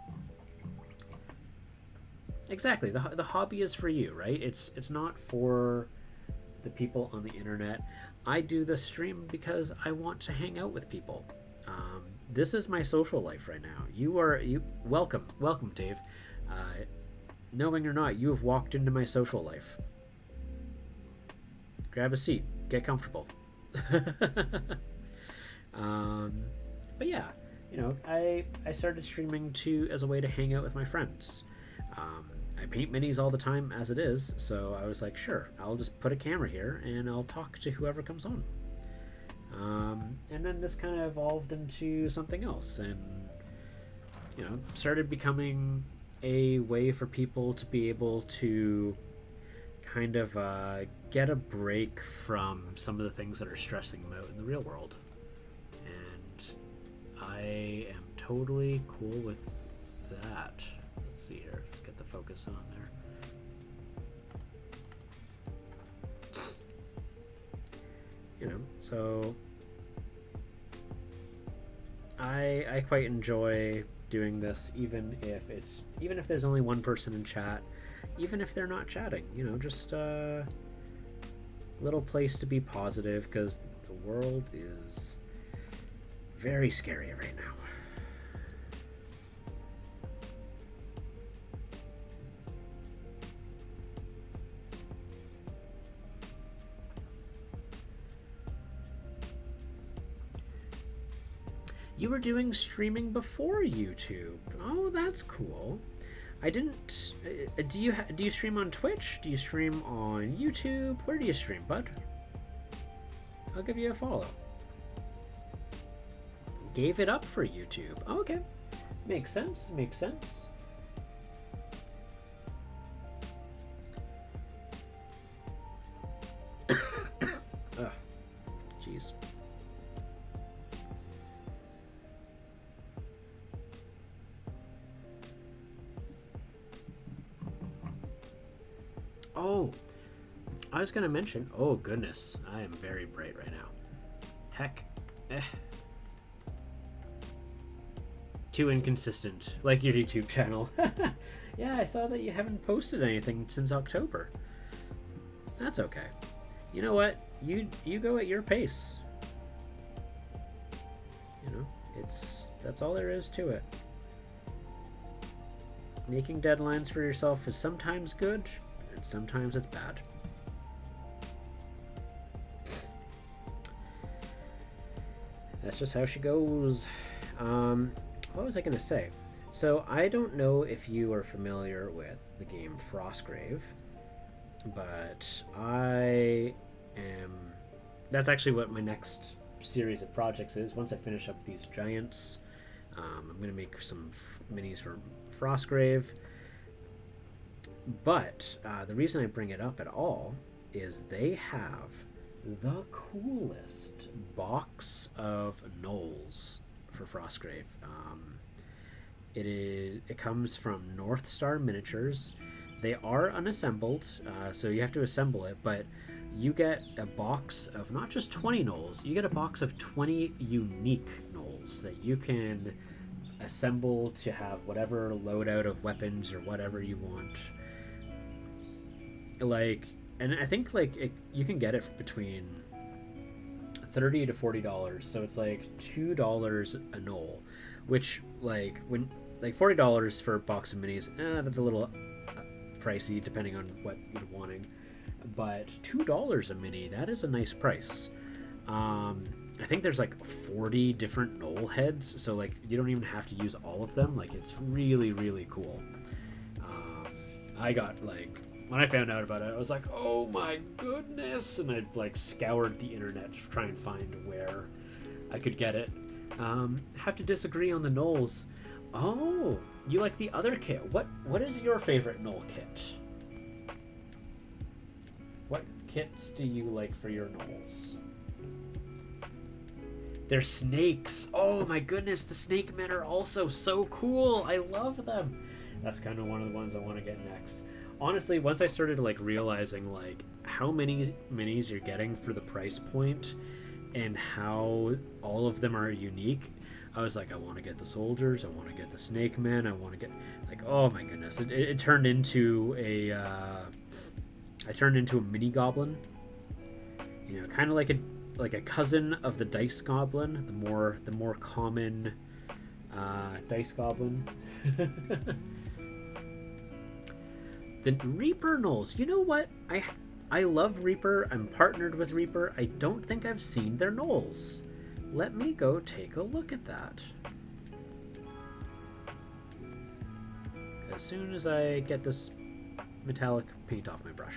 Exactly. The hobby is for you, right? It's not for the people on the internet. I do the stream because I want to hang out with people. This is my social life right now. You welcome, Dave. Knowing or not, you have walked into my social life. Grab a seat, get comfortable. But yeah, you know, I started streaming to as a way to hang out with my friends. I paint minis all the time as it is, so I was like, sure, I'll just put a camera here and I'll talk to whoever comes on. And then this kind of evolved into something else, and you know, started becoming a way for people to be able to kind of get a break from some of the things that are stressing them out in the real world. And I am totally cool with that. Let's see here. Let's get the focus on there. You know, so I quite enjoy doing this, even if there's only one person in chat, even if they're not chatting. You know, just a little place to be positive, because the world is very scary right now. You were doing streaming before YouTube. Oh, that's cool. I didn't. Do you stream on Twitch? Do you stream on YouTube? Where do you stream, bud? I'll give you a follow. Gave it up for YouTube. Okay, makes sense. Makes sense. Ugh, jeez. Oh, I was going to mention, oh goodness, I am very bright right now. Heck, too inconsistent, like your YouTube channel. Yeah, I saw that you haven't posted anything since October. That's okay. You know what? You go at your pace. You know, that's all there is to it. Making deadlines for yourself is sometimes good, and sometimes it's bad. That's just how she goes. What was I going to say? So I don't know if you are familiar with the game Frostgrave, but I am... That's actually what my next series of projects is. Once I finish up these giants, I'm going to make some minis for Frostgrave. But the reason I bring it up at all is they have the coolest box of gnolls for Frostgrave. It comes from North Star Miniatures. They are unassembled, so you have to assemble it, but you get a box of not just 20 gnolls, you get a box of 20 unique gnolls that you can assemble to have whatever loadout of weapons or whatever you want. Like, and I think you can get it between $30 to $40, so it's like $2 a gnoll, which like $40 for a box of minis, that's a little pricey depending on what you're wanting. But $2 a mini, that is a nice price. I think there's like 40 different gnoll heads, so like you don't even have to use all of them. Like it's really, really cool. I got like, when I found out about it, I was like, oh my goodness, and I like scoured the internet to try and find where I could get it. Have to disagree on the gnolls. Oh, you like the other kit. What is your favorite gnoll kit? What kits do you like for your gnolls? They're snakes. Oh my goodness, the snake men are also so cool. I love them. That's kind of one of the ones I want to get next. Honestly, once I started like realizing like how many minis you're getting for the price point and how all of them are unique, I was like, I want to get the soldiers, I want to get the snake men, I want to get like, oh my goodness, it turned into a I turned into a mini goblin, you know, kind of like a cousin of the dice goblin, the more common dice goblin. The Reaper gnolls. You know what? I love Reaper. I'm partnered with Reaper. I don't think I've seen their gnolls. Let me go take a look at that. As soon as I get this metallic paint off my brush.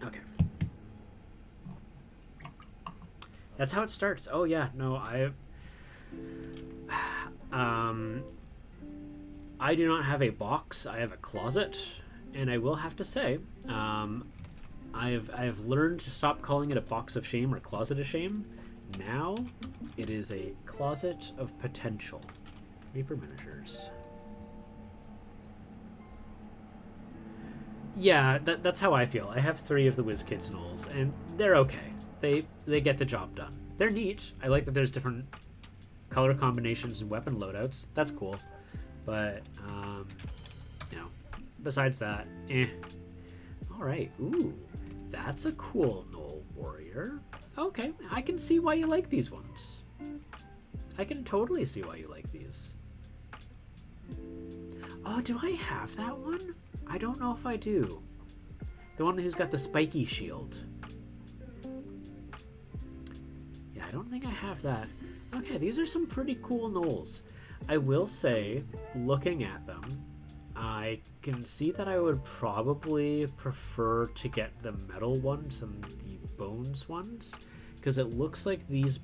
Okay. That's how it starts. Oh yeah, no, I do not have a box. I have a closet, and I will have to say, I have learned to stop calling it a box of shame or closet of shame. Now, it is a closet of potential. Reaper miniatures. Yeah, that's how I feel. I have 3 of the WizKids gnolls, and they're okay. They get the job done. They're neat. I like that there's different color combinations and weapon loadouts. That's cool. But, you know, besides that, eh. Alright, ooh, that's a cool gnoll warrior. Okay, I can see why you like these ones. I can totally see why you like these. Oh, do I have that one? I don't know if I do. The one who's got the spiky shield. Yeah, I don't think I have that. Okay, these are some pretty cool gnolls. I will say, looking at them, I can see that I would probably prefer to get the metal ones than the bones ones, because it looks like these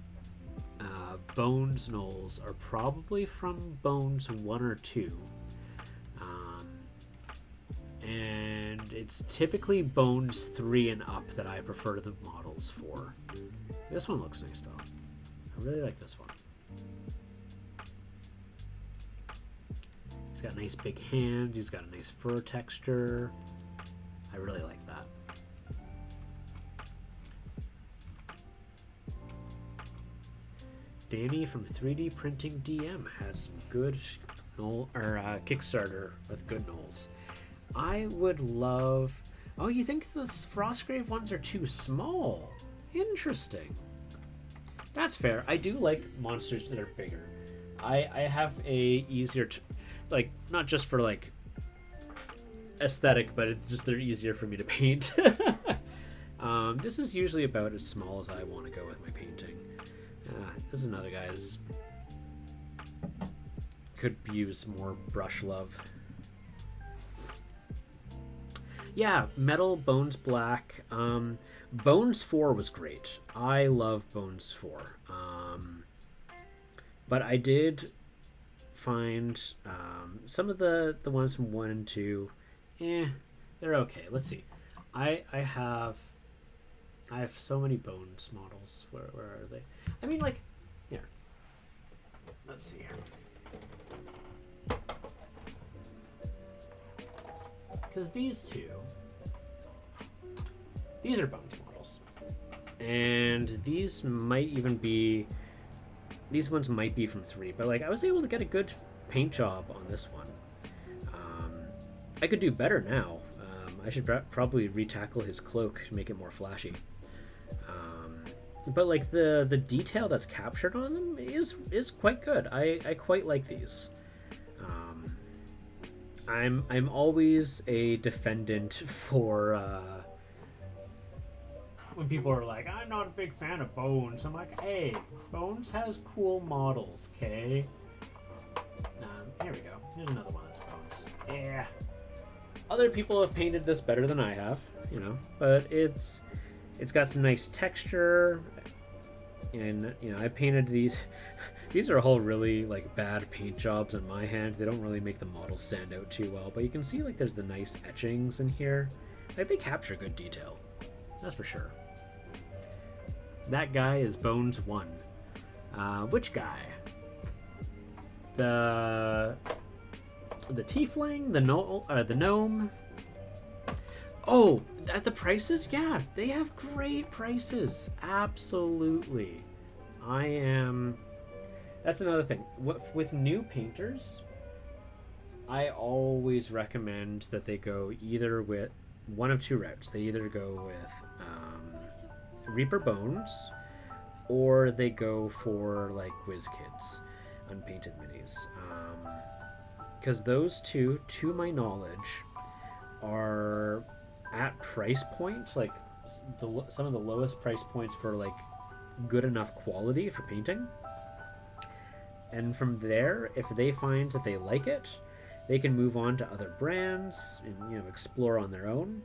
bones gnolls are probably from bones 1 or 2. And it's typically bones 3 and up that I prefer the models for. This one looks nice though. I really like this one. He's got nice big hands. He's got a nice fur texture. I really like that. Danny from 3D Printing DM has some good Kickstarter with good gnolls. I would love... Oh, you think the Frostgrave ones are too small? Interesting. That's fair. I do like monsters that are bigger. I have a easier... like, not just for, like, aesthetic, but it's just they're easier for me to paint. This is usually about as small as I want to go with my painting. This is another guy that's... could use more brush love. Yeah, metal, Bones Black. Bones 4 was great. I love Bones 4. But I did find some of the ones from 1 and 2, they're okay. Let's see. I have I have so many Bones models. Where are they? I mean, like, here. Let's see here. Because these are Bones models. And these might even be, these ones might be from 3, but like I was able to get a good paint job on this one. I could do better now. I should probably retackle his cloak to make it more flashy. But like the detail that's captured on them is quite good. I quite like these. I'm always a defendant for when people are like, I'm not a big fan of Bones. I'm like, hey, Bones has cool models, okay? Here we go. Here's another one that's Bones. Yeah. Other people have painted this better than I have, you know, but it's got some nice texture, and you know, I painted these. These are all really like bad paint jobs in my hand. They don't really make the model stand out too well, but you can see like there's the nice etchings in here. Like they capture good detail, that's for sure. That guy is Bones 1. Which guy? The tiefling, the gnome. Oh, at the prices, yeah, they have great prices. Absolutely. That's another thing. With new painters, I always recommend that they go either with one of 2 routes. They either go with Reaper Bones, or they go for like WizKids unpainted minis. Because those two, to my knowledge, are at price point, like some of the lowest price points for like good enough quality for painting. And from there, if they find that they like it, they can move on to other brands and, you know, explore on their own.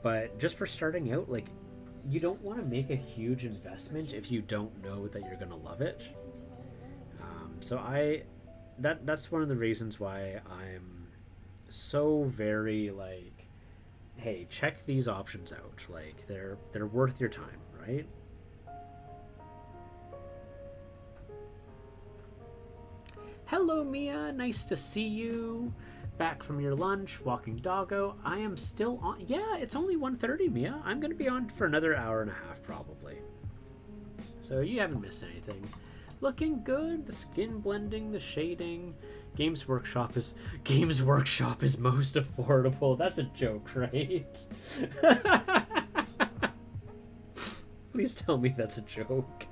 But just for starting out, like, you don't want to make a huge investment if you don't know that you're gonna love it. So that's one of the reasons why I'm so very like, hey, check these options out. Like they're worth your time, right? Hello, Mia. Nice to see you. Back from your lunch, walking doggo. I am still on. Yeah, it's only 1:30, Mia. I'm going to be on for another hour and a half, probably. So you haven't missed anything. Looking good. The skin blending, the shading. Games Workshop is most affordable. That's a joke, right? Please tell me that's a joke.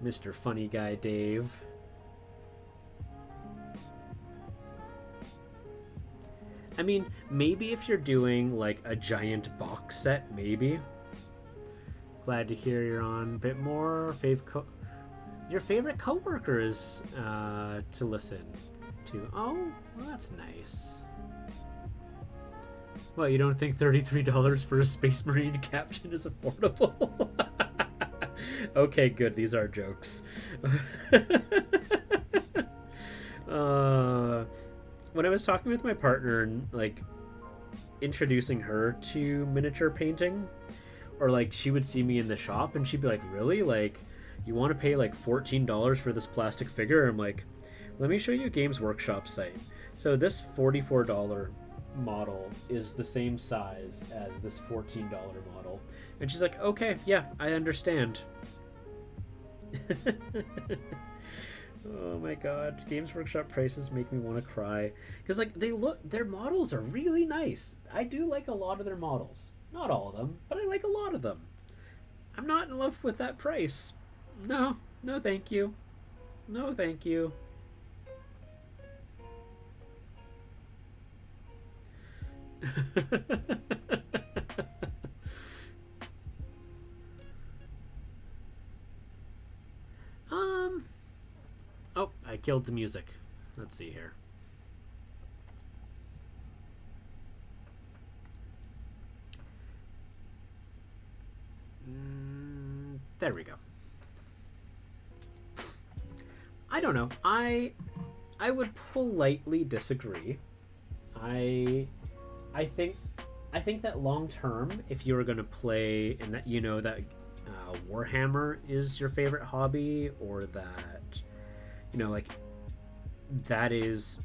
Mr. Funny Guy Dave. I mean, maybe if you're doing like a giant box set, maybe. Glad to hear you're on a bit more. Your favorite coworkers to listen to. Oh, well, that's nice. Well, you don't think $33 for a Space Marine caption is affordable? Okay, good. These are jokes. When I was talking with my partner and like introducing her to miniature painting, or like she would see me in the shop and she'd be like, really? Like, you want to pay like $14 for this plastic figure? I'm like, let me show you Games Workshop site. So this $44 model is the same size as this $14 model. And she's like, okay, yeah, I understand. Oh my god, Games Workshop prices make me want to cry. Because like their models are really nice. I do like a lot of their models. Not all of them, but I like a lot of them. I'm not in love with that price. No, no thank you. No thank you. Oh, I killed the music. Let's see here. There we go. I don't know. I I would politely disagree. I I think I think that long term, if you were going to play and that that Warhammer is your favorite hobby, or that like that is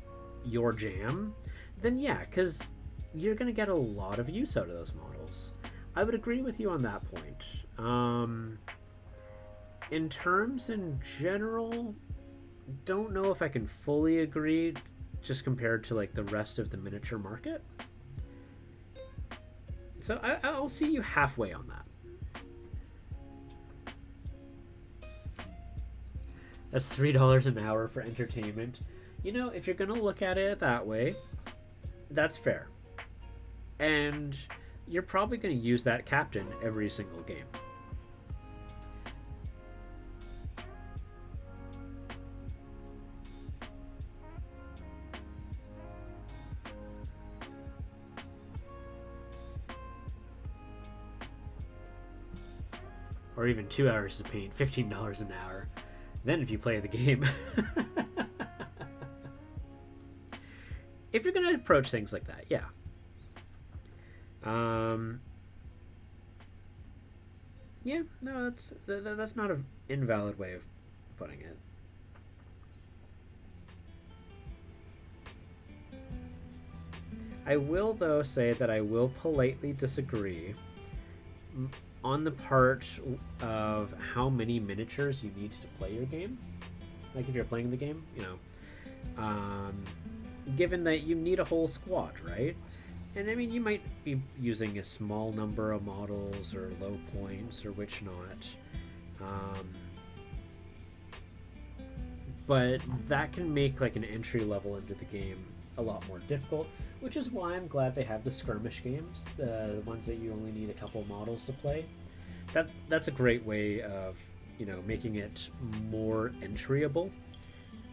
your jam, then yeah, because you're going to get a lot of use out of those models. I would agree with you on that point. In terms in general, don't know if I can fully agree, just compared to like the rest of the miniature market. So I'll see you halfway on that. That's $3 an hour for entertainment. If you're gonna look at it that way, that's fair. And you're probably gonna use that captain every single game. Or even 2 hours to paint, $15 an hour. Then if you play the game. If you're going to approach things like that, yeah. Yeah, no, that's not an invalid way of putting it. I will, though, say that I will politely disagree on the part of how many miniatures you need to play your game. Like if you're playing the game, given that you need a whole squad, right? And I mean, you might be using a small number of models or low points or which not. But that can make like an entry level into the game a lot more difficult, which is why I'm glad they have the skirmish games, the ones that you only need a couple models to play. That's a great way of making it more entryable,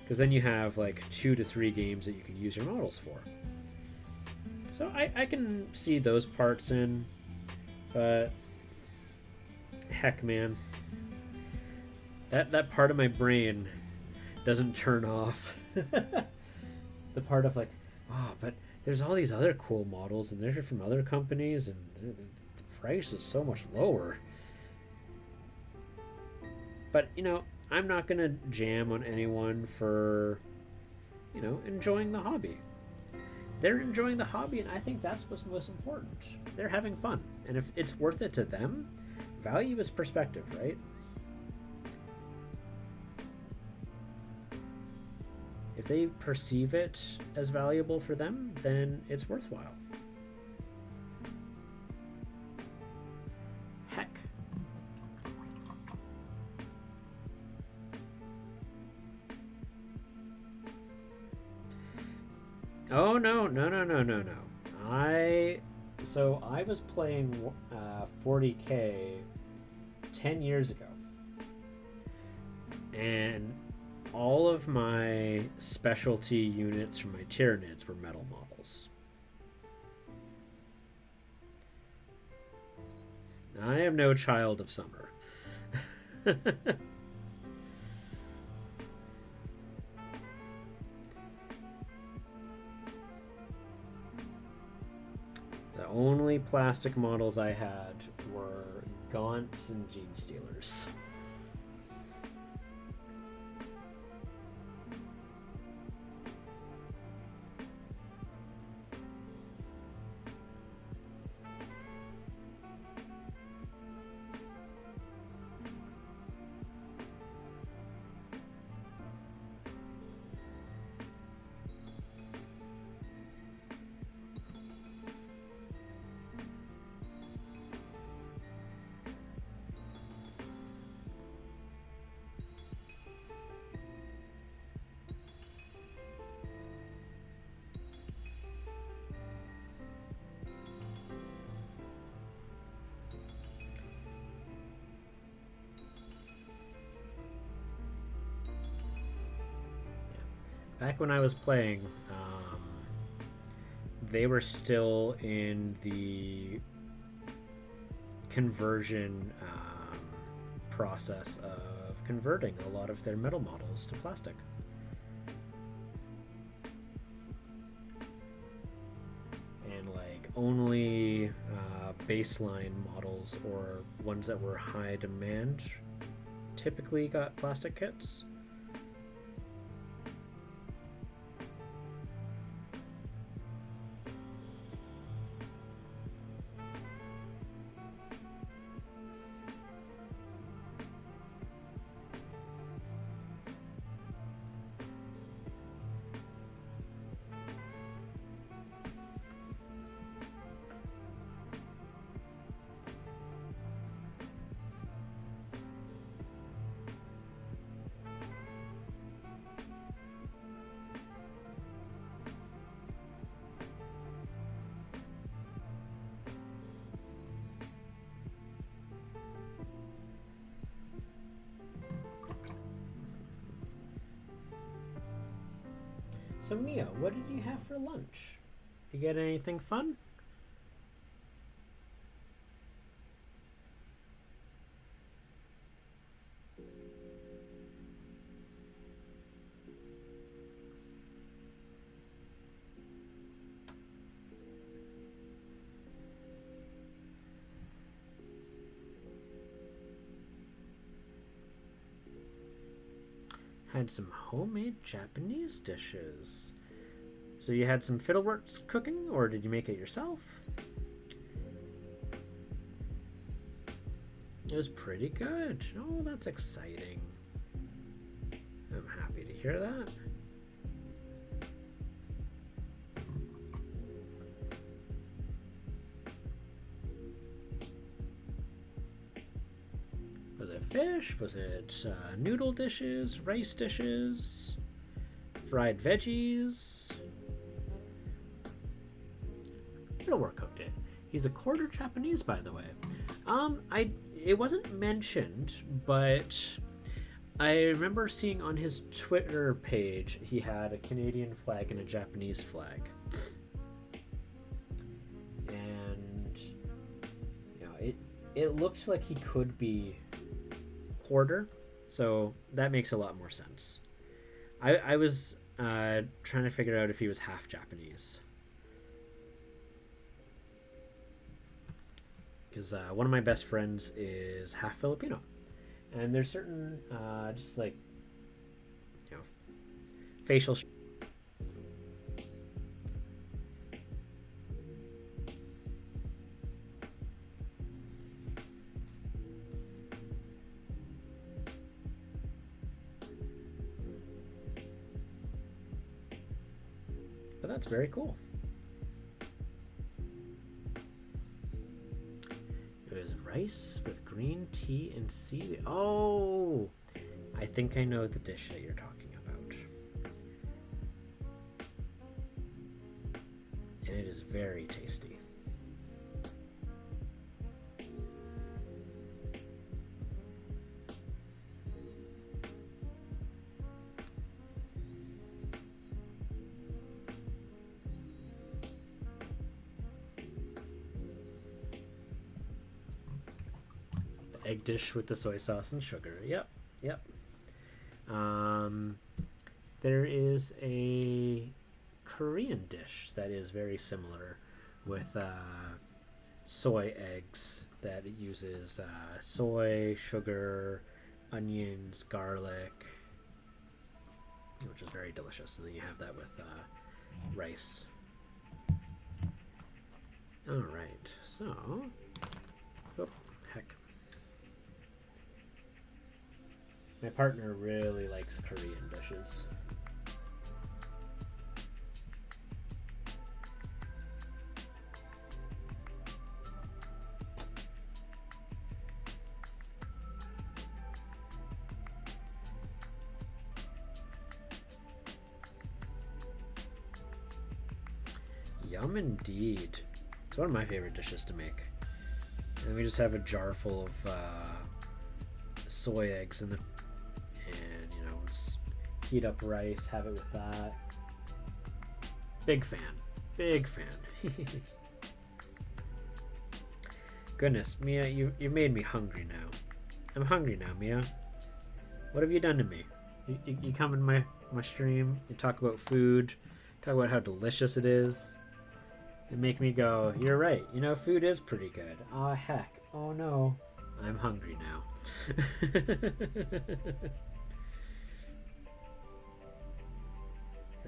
because then you have like 2 to 3 games that you can use your models for. So I can see those parts in, but heck, man, that part of my brain doesn't turn off. The part of like, oh, but there's all these other cool models and they're from other companies and the price is so much lower. But I'm not gonna jam on anyone for enjoying the hobby. They're enjoying the hobby, and I think that's what's most important. They're having fun, and if it's worth it to them, value is perspective, right? If they perceive it as valuable for them, then it's worthwhile. Heck. Oh, no. I was playing 40K 10 years ago. And all of my specialty units from my Tyranids were metal models. I am no child of summer. The only plastic models I had were Gaunts and Genestealers. Back when I was playing, they were still in the conversion process of converting a lot of their metal models to plastic. only baseline models or ones that were high demand typically got plastic kits. So Mia, what did you have for lunch? You get anything fun? Had some homemade Japanese dishes. So you had some Fiddleworks cooking, or did you make it yourself? It was pretty good. Oh, that's exciting. I'm happy to hear that. Was it fish? Was it noodle dishes, rice dishes, fried veggies? Fiddlework cooked it. He's a quarter Japanese, by the way. It wasn't mentioned, but I remember seeing on his Twitter page he had a Canadian flag and a Japanese flag. And you know, it looked like he could be quarter, so that makes a lot more sense. I was trying to figure out if he was half Japanese. Because one of my best friends is half Filipino, and there's certain just like facial but that's very cool. Rice with green tea and seaweed. Oh, I think I know the dish that you're talking about. And it is very tasty. Egg dish with the soy sauce and sugar. Yep. There is a Korean dish that is very similar with soy eggs that it uses soy, sugar, onions, garlic, which is very delicious. And then you have that with rice. All right. So, oh, heck. My partner really likes Korean dishes. Yum indeed. It's one of my favorite dishes to make. And we just have a jar full of soy eggs in the heat up rice, have it with that. Big fan. Goodness, Mia, you made me hungry now. I'm hungry now, Mia. What have you done to me? You come in my stream, you talk about food, talk about how delicious it is. and make me go, you're right, you know, food is pretty good. Aw, heck. Oh no. I'm hungry now.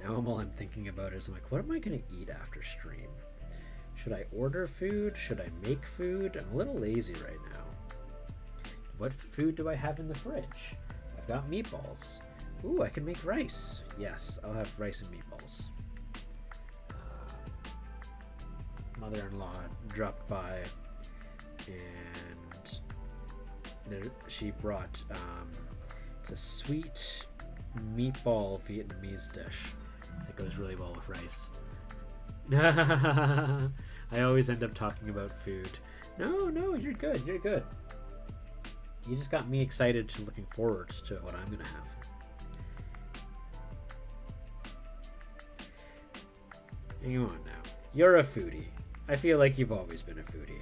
Now all I'm thinking about is, I'm like, what am I going to eat after stream? Should I order food? Should I make food? I'm a little lazy right now. What food do I have in the fridge? I've got meatballs. Ooh, I can make rice. Yes, I'll have rice and meatballs. Mother-in-law dropped by, and she brought it's a sweet meatball Vietnamese dish that goes really well with rice. I always end up talking about food. No, you're good. You're good. You just got me excited to looking forward to what I'm gonna have. Hang on now. You're a foodie. I feel like you've always been a foodie.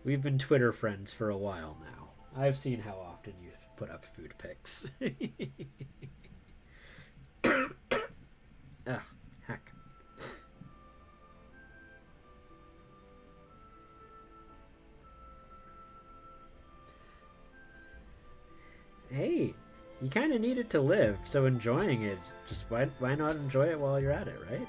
We've been Twitter friends for a while now. I've seen how often you put up food pics. Ah, heck. Hey, you kind of need it to live, so enjoying it, just why not enjoy it while you're at it, right?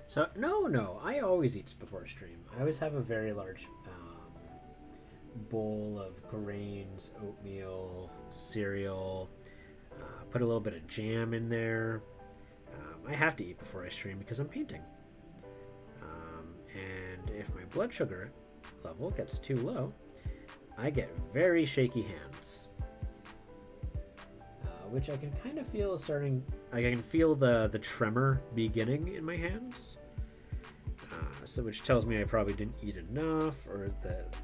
So, no, I always eat before stream. I always have a very large bowl of grains, oatmeal, cereal, put a little bit of jam in there. I have to eat before I stream because I'm painting. And if my blood sugar level gets too low, I get very shaky hands. Which I can kind of feel starting. I can feel the tremor beginning in my hands. So which tells me I probably didn't eat enough, or that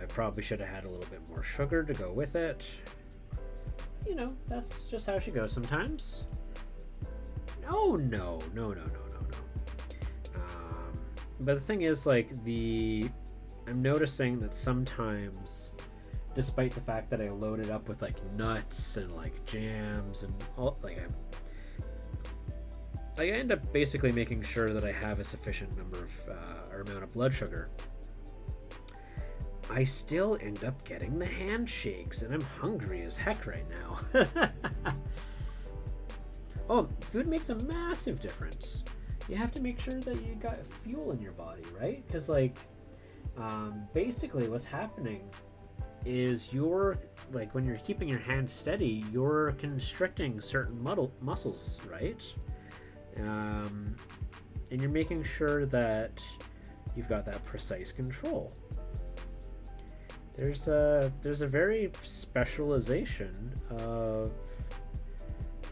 I probably should have had a little bit more sugar to go with it. That's just how she goes sometimes. No. But the thing is, I'm noticing that sometimes, despite the fact that I load it up with nuts and jams and all, I end up basically making sure that I have a sufficient number of or amount of blood sugar. I still end up getting the handshakes, and I'm hungry as heck right now. Oh, food makes a massive difference. You have to make sure that you got fuel in your body, right? Because basically what's happening is like when you're keeping your hand steady, you're constricting certain muscles, right? And you're making sure that you've got that precise control. There's a very specialization of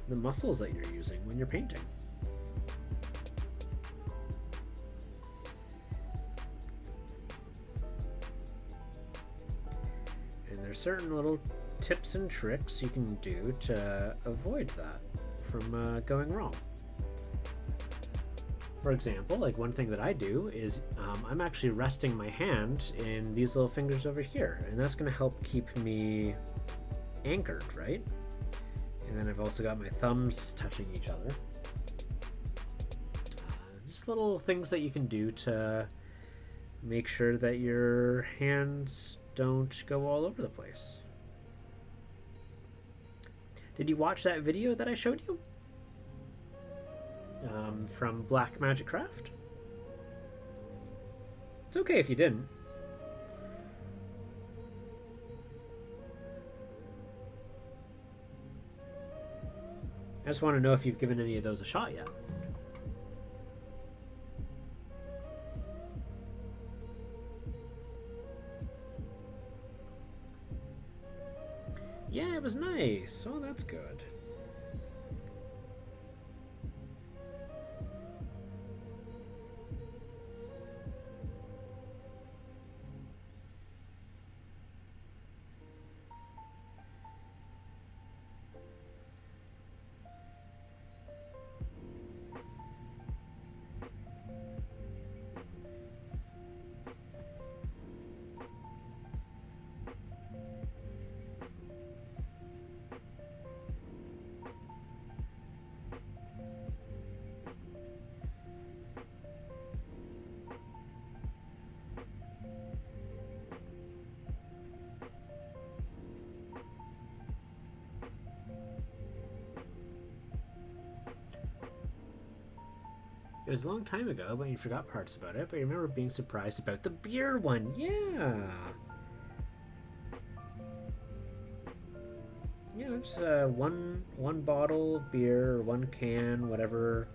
the muscles that you're using when you're painting. And there's certain little tips and tricks you can do to avoid that from going wrong. For example, like one thing that I do is I'm actually resting my hand in these little fingers over here, and that's going to help keep me anchored, right? And then I've also got my thumbs touching each other. Just little things that you can do to make sure that your hands don't go all over the place. Did you watch that video that I showed you? From Black Magic Craft? It's okay if you didn't. I just want to know if you've given any of those a shot yet. Yeah, it was nice. Oh, that's good. It was a long time ago, but you forgot parts about it. But I remember being surprised about the beer one. Yeah. You know, just one bottle of beer or one can, whatever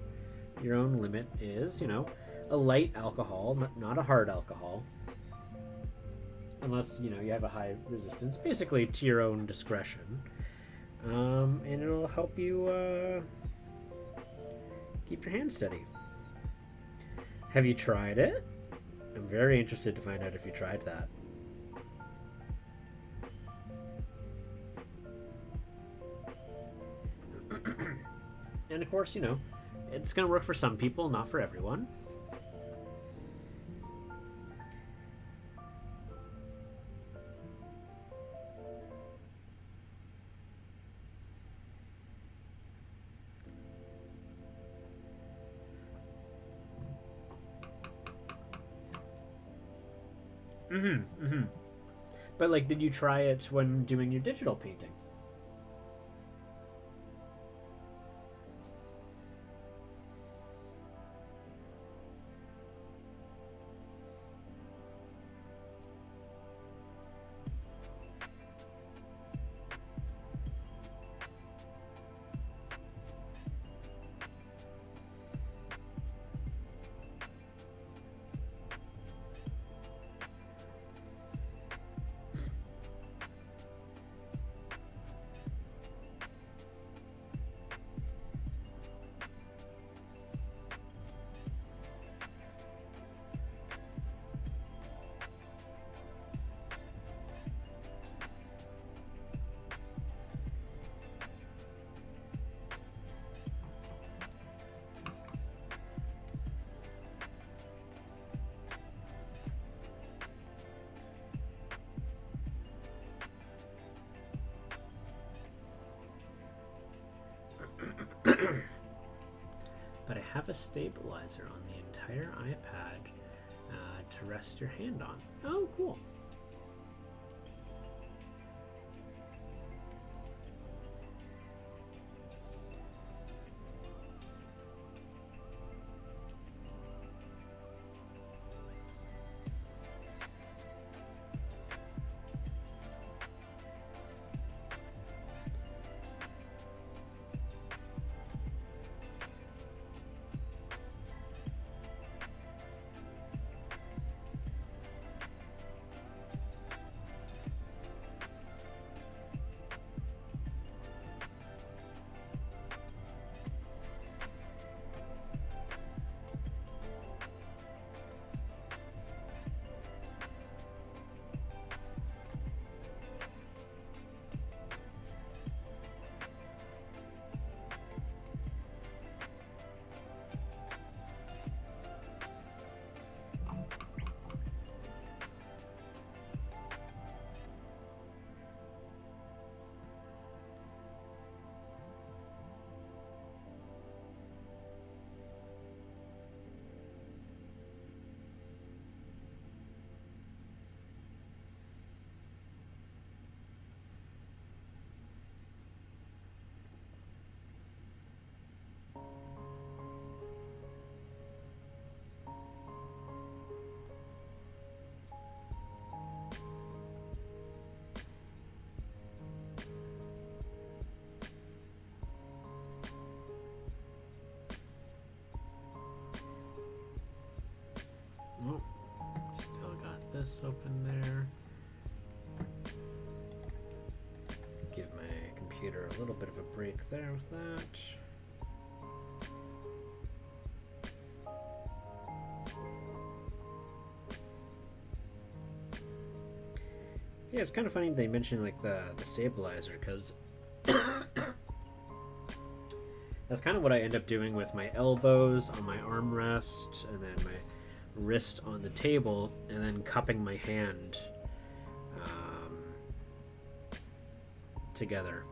your own limit is. You know, a light alcohol, not a hard alcohol, unless you know you have a high resistance. Basically, to your own discretion, and it'll help you keep your hand steady. Have you tried it? I'm very interested to find out if you tried that. And of course, you know, it's going to work for some people, not for everyone. But like, did you try it when doing your digital painting? But I have a stabilizer on the entire iPad to rest your hand on. Oh, cool. this open there. Give my computer a little bit of a break there with that. Yeah, it's kind of funny they mention like the stabilizer, because that's kind of what I end up doing with my elbows on my armrest and then my wrist on the table, and then cupping my hand together.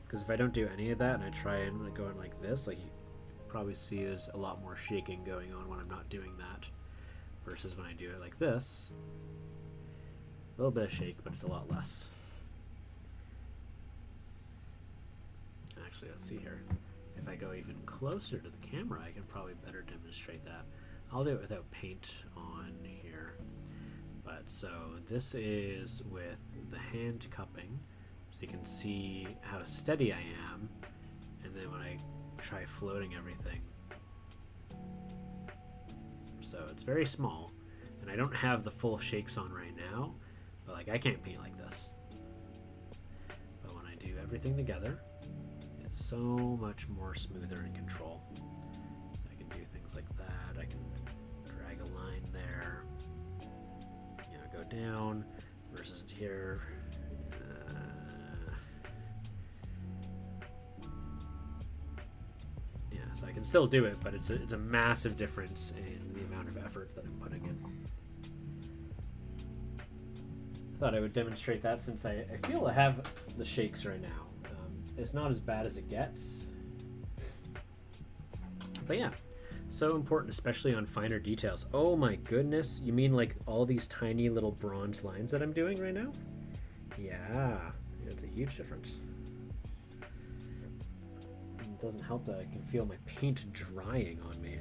Because if I don't do any of that and I try and go in like this, like you probably see there's a lot more shaking going on when I'm not doing that, versus when I do it like this. A little bit of shake, but it's a lot less. Actually, let's see here. If I go even closer to the camera, I can probably better demonstrate that. I'll do it without paint on here. But so this is with the hand cupping, so you can see how steady I am. And then when I try floating everything, so it's very small, and I don't have the full shakes on right now, but like I can't paint like this. But when I do everything together, it's so much more smoother in control. So I can do things like that. I can drag a line there, you know, go down versus here. Yeah, so I can still do it, but it's a massive difference in the amount of effort that I'm putting in. I thought I would demonstrate that since I feel I have the shakes right now. It's not as bad as it gets. But yeah, so important, especially on finer details. Oh my goodness, you mean like all these tiny little bronze lines that I'm doing right now? Yeah, it's a huge difference. It doesn't help that I can feel my paint drying on me.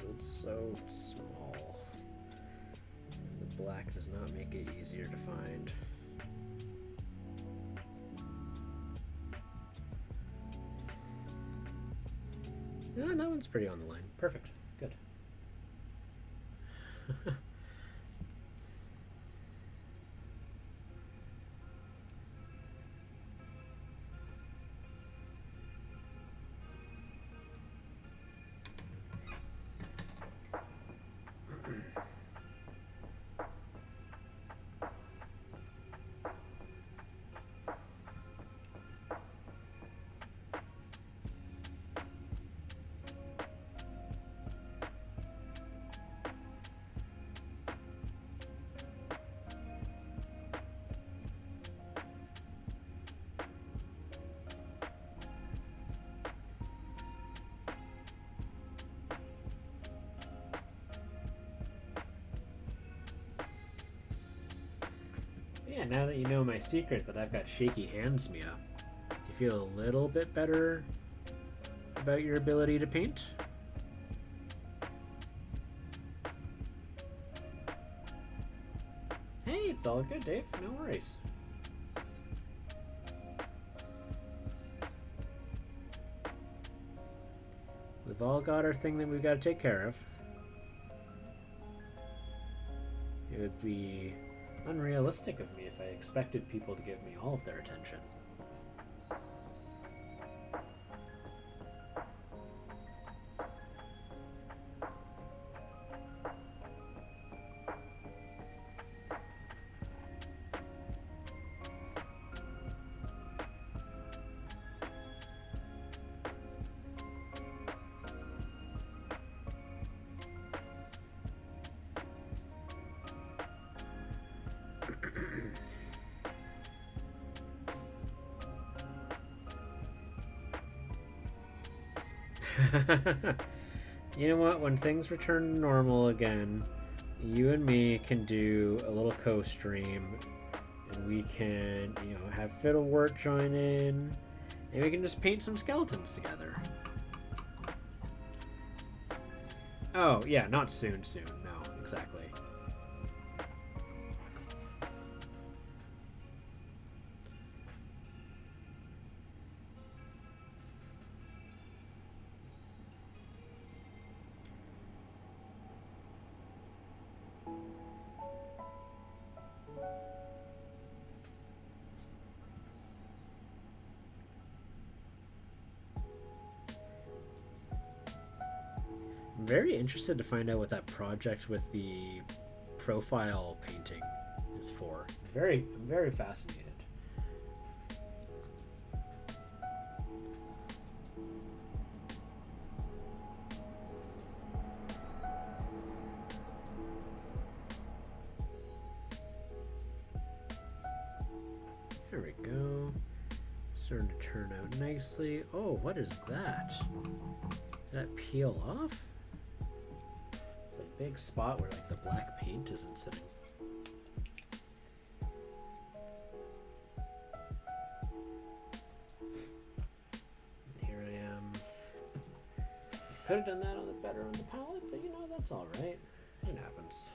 It's so small, and the black does not make it easier to find. Yeah, that one's pretty on the line. Perfect. Good. Yeah, now that you know my secret that I've got shaky hands, Mia, do you feel a little bit better about your ability to paint? Hey, it's all good, Dave. No worries. We've all got our thing that we've got to take care of. It would be unrealistic of me if I expected people to give me all of their attention. You know what? When things return to normal again, you and me can do a little co-stream, and we can, you know, have Fiddlewort join in, and we can just paint some skeletons together. Oh, yeah, not soon. No, exactly. I'm very interested to find out what that project with the profile painting is for. I'm very fascinated. There we go. Starting to turn out nicely. Oh, what is that? Did that peel off? It's a big spot where like the black paint isn't sitting. And here I am. Could have done that on the better on the palette, but you know, that's all right. It happens.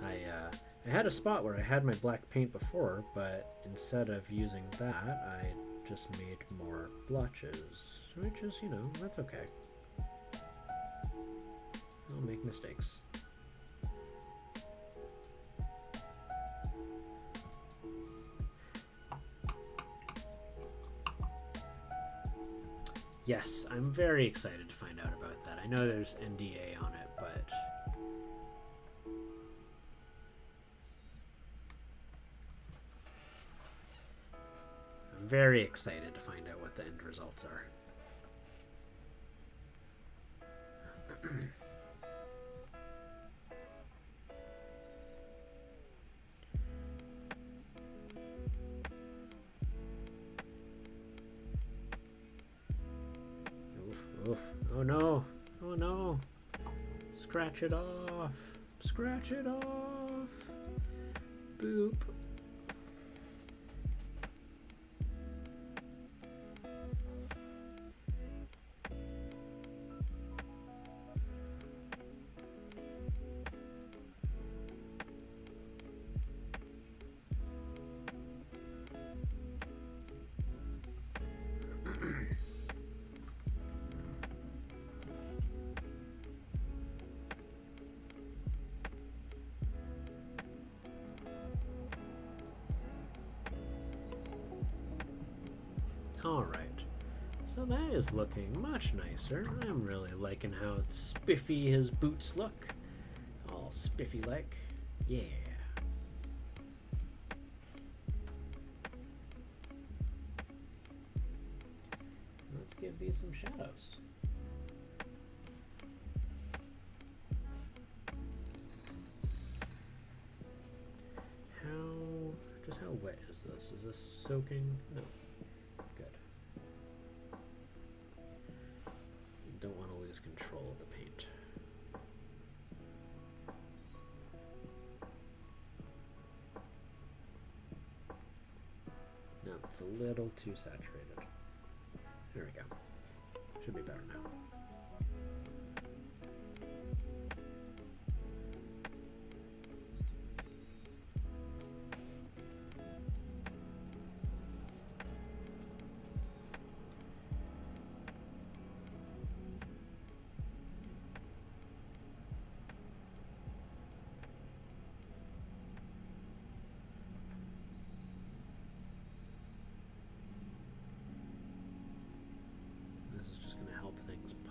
I had a spot where I had my black paint before, but instead of using that, I just made more blotches, which is, you know, that's okay. I'll make mistakes. Yes, I'm very excited to find out about that. I know there's NDA on it, but I'm very excited to find out what the end results are. Oof. Oh no. Oh no. Scratch it off. Scratch it off. Boop. Alright, so that is looking much nicer. I'm really liking how spiffy his boots look. All spiffy-like. Yeah. Let's give these some shadows. How wet is this? Is this soaking? No. Don't want to lose control of the paint. No, it's a little too saturated. There we go. Should be better now.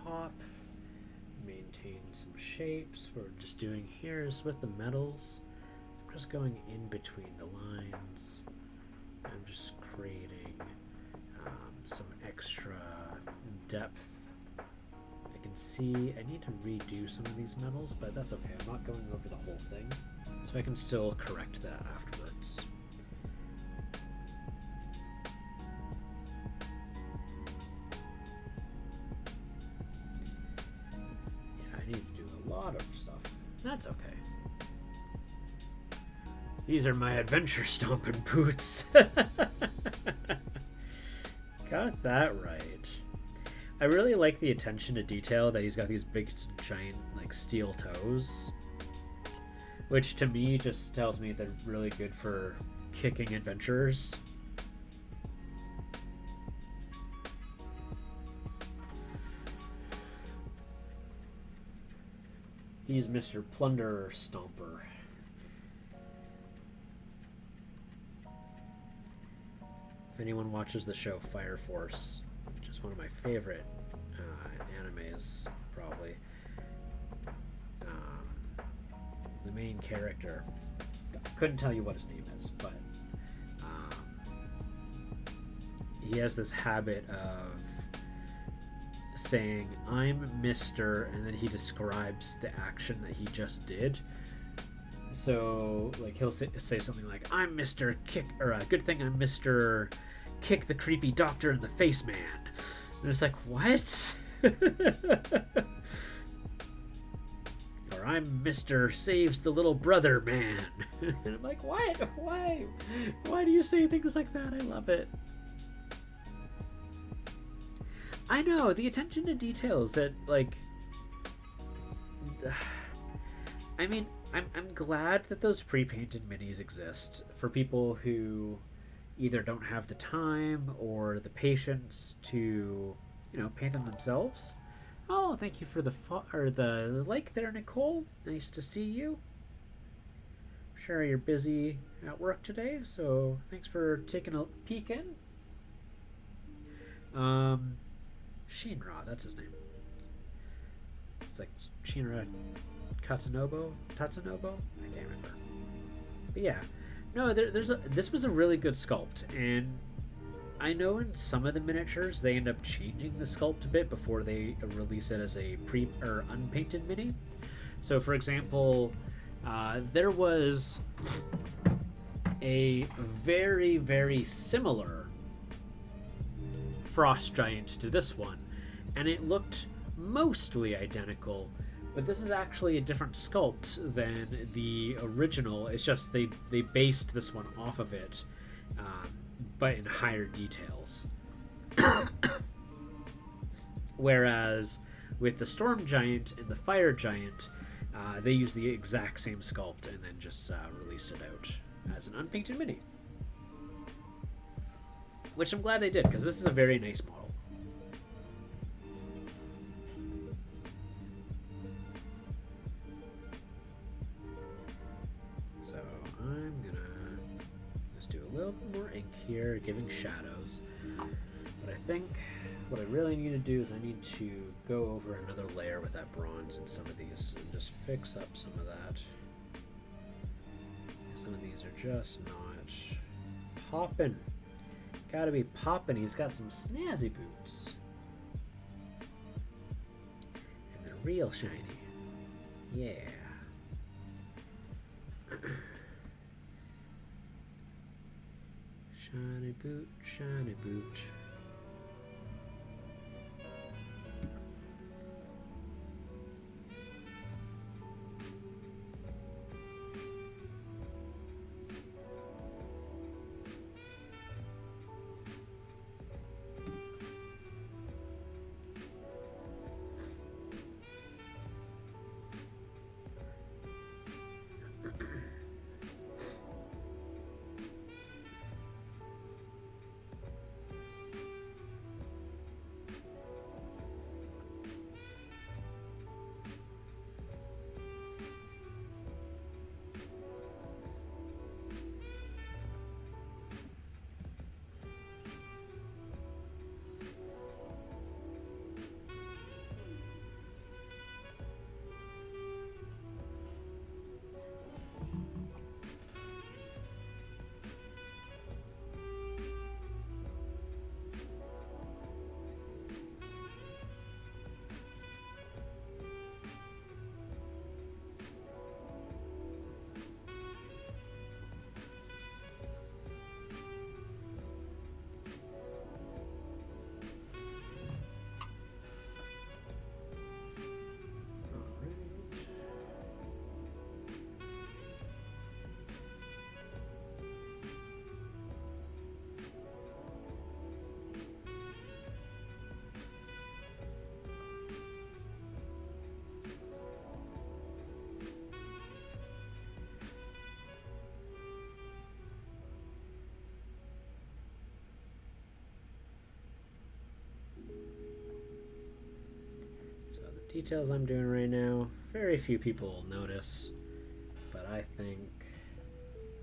Pop, maintain some shapes. What we're just doing here is with the metals, I'm just going in between the lines. I'm just creating some extra depth. I can see I need to redo some of these metals, but that's okay. I'm not going over the whole thing, so I can still correct that afterwards. That's okay. These are my adventure stomping boots. Got that right. I really like the attention to detail that he's got these big giant like steel toes, which to me just tells me they're really good for kicking adventurers. He's Mr. Plunderer Stomper. If anyone watches the show Fire Force, which is It's one of my favorite animes, probably. The main character, couldn't tell you what his name is, but he has this habit of saying, "I'm Mr." and then he describes the action that he just did. So, like, he'll say something like, "I'm Mr. Kick," or good thing I'm Mr. Kick the creepy doctor in the face man. And it's like, what? Or I'm Mr. Saves the little brother man. And I'm like, what? Why? Why do you say things like that? I love it. I know, the attention to details that, like, I mean, I'm glad that those pre-painted minis exist for people who either don't have the time or the patience to, paint them themselves. Oh, thank you for the like there, Nicole. Nice to see you. I'm sure you're busy at work today, so thanks for taking a peek in. Shinra, that's his name. It's like Shinra Tatsunobu? I can't remember. But yeah, no, this was a really good sculpt, and I know in some of the miniatures they end up changing the sculpt a bit before they release it as a or unpainted mini. So, for example, there was a very, very similar Frost Giant to this one, and it looked mostly identical, but this is actually a different sculpt than the original. It's just they based this one off of it, but in higher details. Whereas with the Storm Giant and the Fire Giant, they use the exact same sculpt and then just released it out as an unpainted mini. Which I'm glad they did, because this is a very nice model. So I'm gonna just do a little bit more ink here, giving shadows. But I think what I really need to do is I need to go over another layer with that bronze in some of these and just fix up some of that. Some of these are just not popping. Gotta be popping. He's got some snazzy boots. And they're real shiny. Yeah. Shiny boot, shiny boot. Details I'm doing right now, very few people will notice, but I think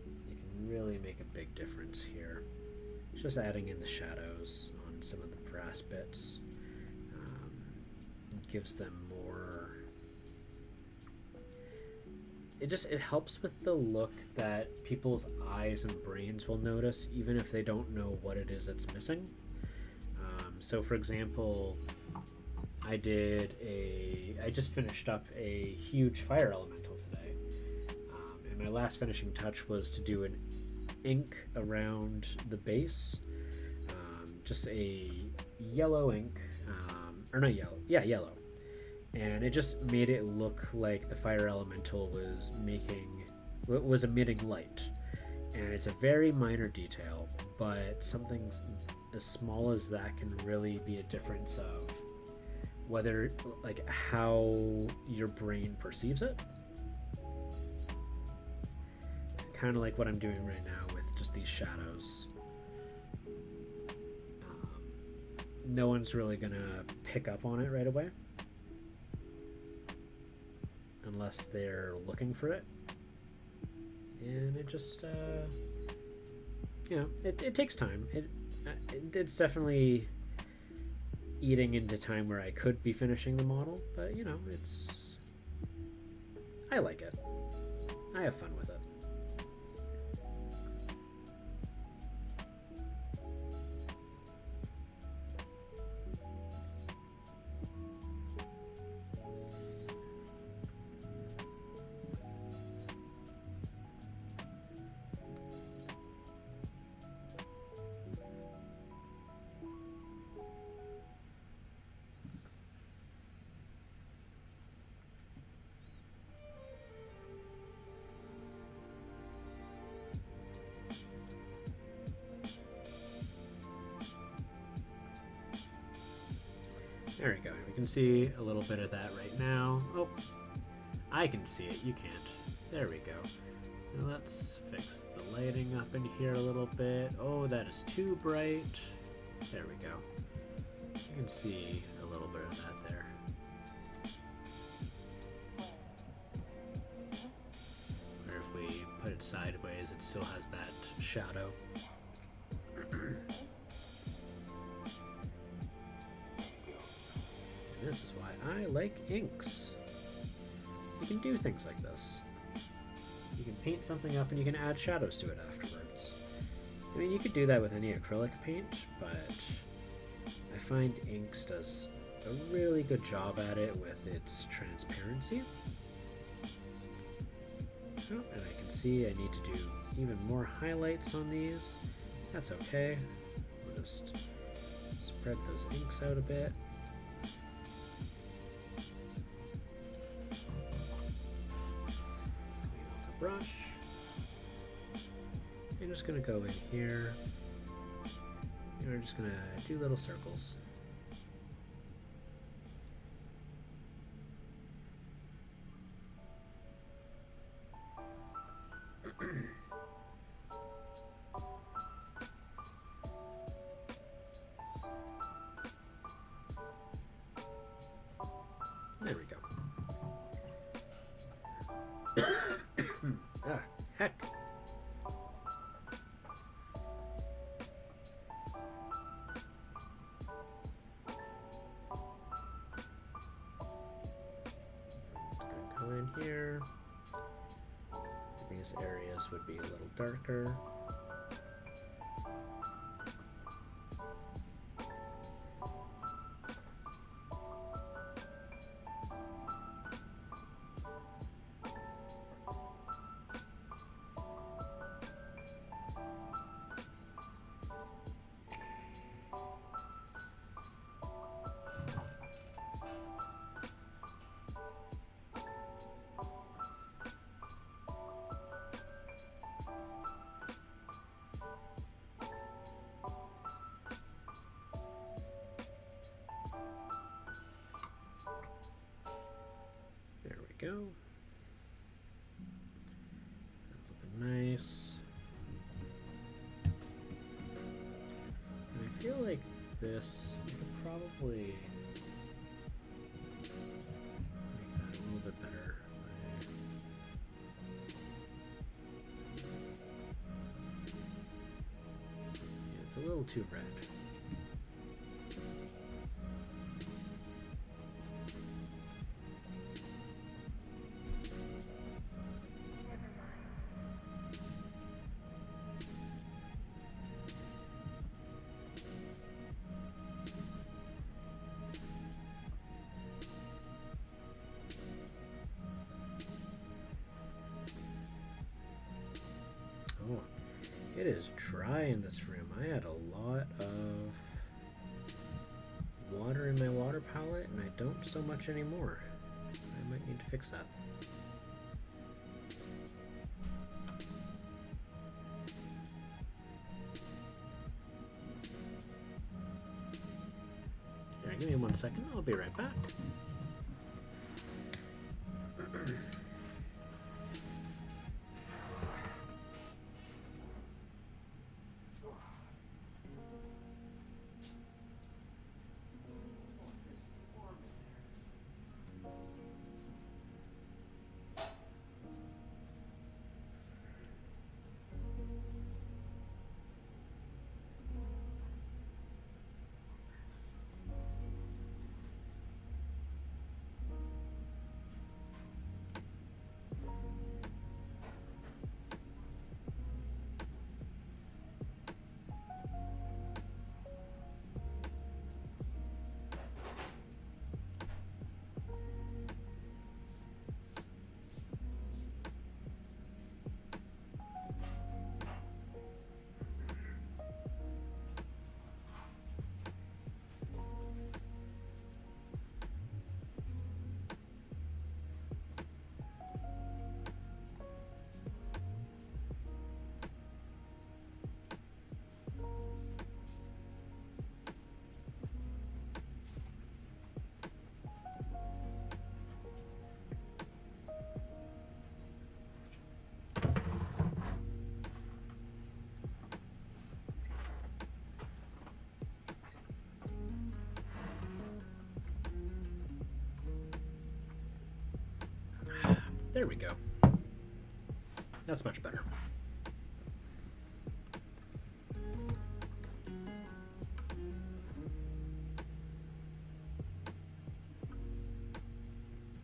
you can really make a big difference here. It's just adding in the shadows on some of the brass bits. Gives them more. It helps with the look that people's eyes and brains will notice, even if they don't know what it is that's missing. So, for example, I just finished up a huge fire elemental today, and my last finishing touch was to do an ink around the base, just a yellow ink, or not yellow, yeah, yellow, and it just made it look like the fire elemental was emitting light, and it's a very minor detail, but something as small as that can really be a difference of whether, like, how your brain perceives it. Kind of like what I'm doing right now with just these shadows. No one's really gonna pick up on it right away unless they're looking for it, and it just it takes time. It's definitely eating into time where I could be finishing the model, but I like it. I have fun with it. There we go. We can see a little bit of that right now. Oh, I can see it. You can't. There we go. Now let's fix the lighting up in here a little bit. Oh, that is too bright. There we go. You can see a little bit of that there. Or if we put it sideways, it still has that shadow. This is why I like inks. You can do things like this. You can paint something up and you can add shadows to it afterwards. I mean, you could do that with any acrylic paint, but I find inks does a really good job at it with its transparency. Oh, and I can see I need to do even more highlights on these. That's okay. We'll just spread those inks out a bit. Brush. I'm just going to go in here and we're just going to do little circles. There we go. Ah, heck. Go in here. These areas would be a little darker. Go. That's looking nice. And I feel like this, I could probably make that a little bit better. Yeah, it's a little too red. It is dry in this room. I had a lot of water in my water palette, and I don't so much anymore. I might need to fix that. Alright, give me 1 second. I'll be right back. There we go. That's much better.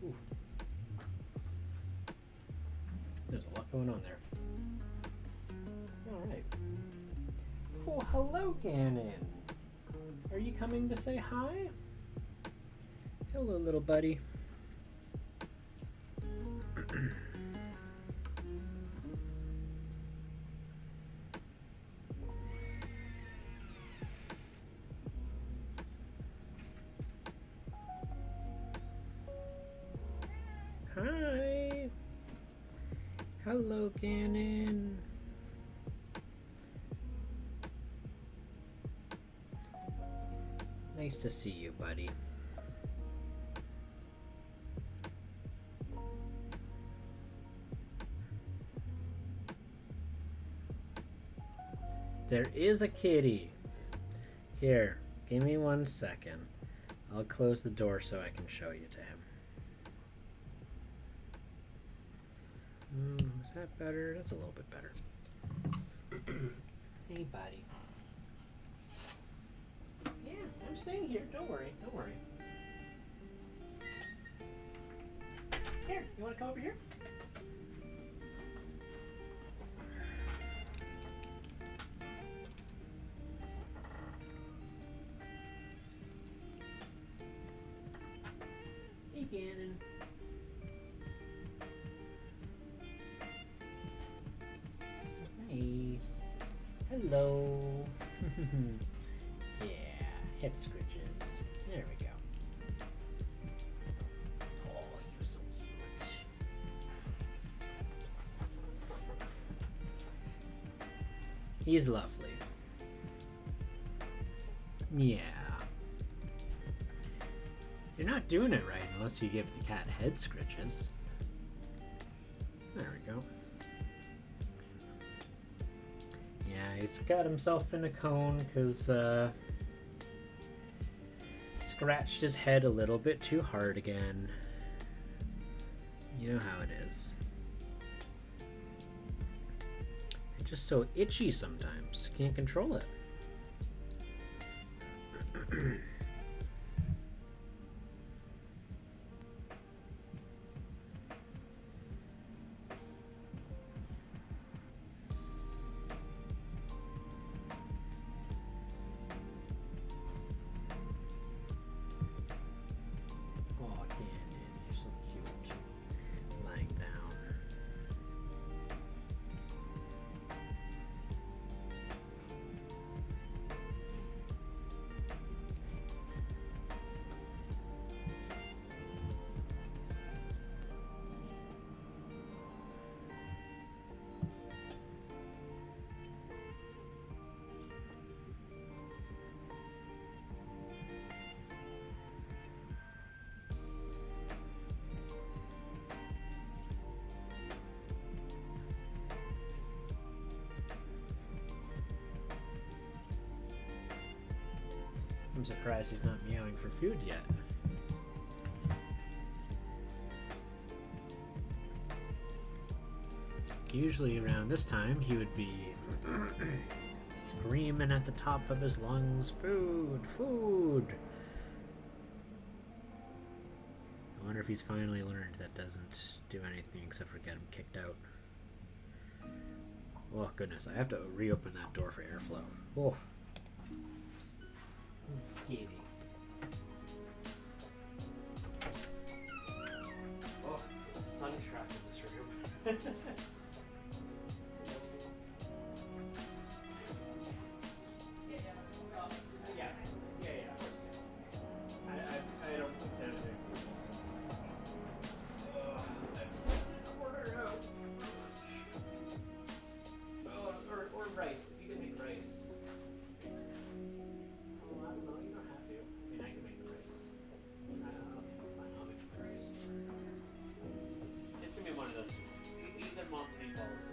Ooh. There's a lot going on there. All right. Oh, hello, Ganon. Are you coming to say hi? Hello, little buddy. Hi. Hello, Ganon. Nice to see you, buddy. There is a kitty. Here, give me 1 second. I'll close the door so I can show you to him. Is that better? That's a little bit better. Hey, buddy. Yeah, I'm staying here. Don't worry. Don't worry. Here, you want to come over here? Hey, Ganon. Hey. Hello. Yeah, head scritches. There we go. Oh, you're so cute. He's lovely. Yeah. You're not doing it right unless you give the cat head scritches. There we go. Yeah, he's got himself in a cone because scratched his head a little bit too hard again. You know how it is. It's just so itchy sometimes. Can't control it. I'm surprised he's not meowing for food yet. Usually around this time, he would be screaming at the top of his lungs, food, food. I wonder if he's finally learned that doesn't do anything except for get him kicked out. Oh goodness, I have to reopen that door for airflow. Oh. Kitty. Oh, it's a sun trap in this room. I don't intend to. Order out. Or rice, if you can make rice. Oh, I don't know, you don't have to. I mean, I can make the rice. Fine, I'll make the rice. It's gonna be one of those two. Either mom meatballs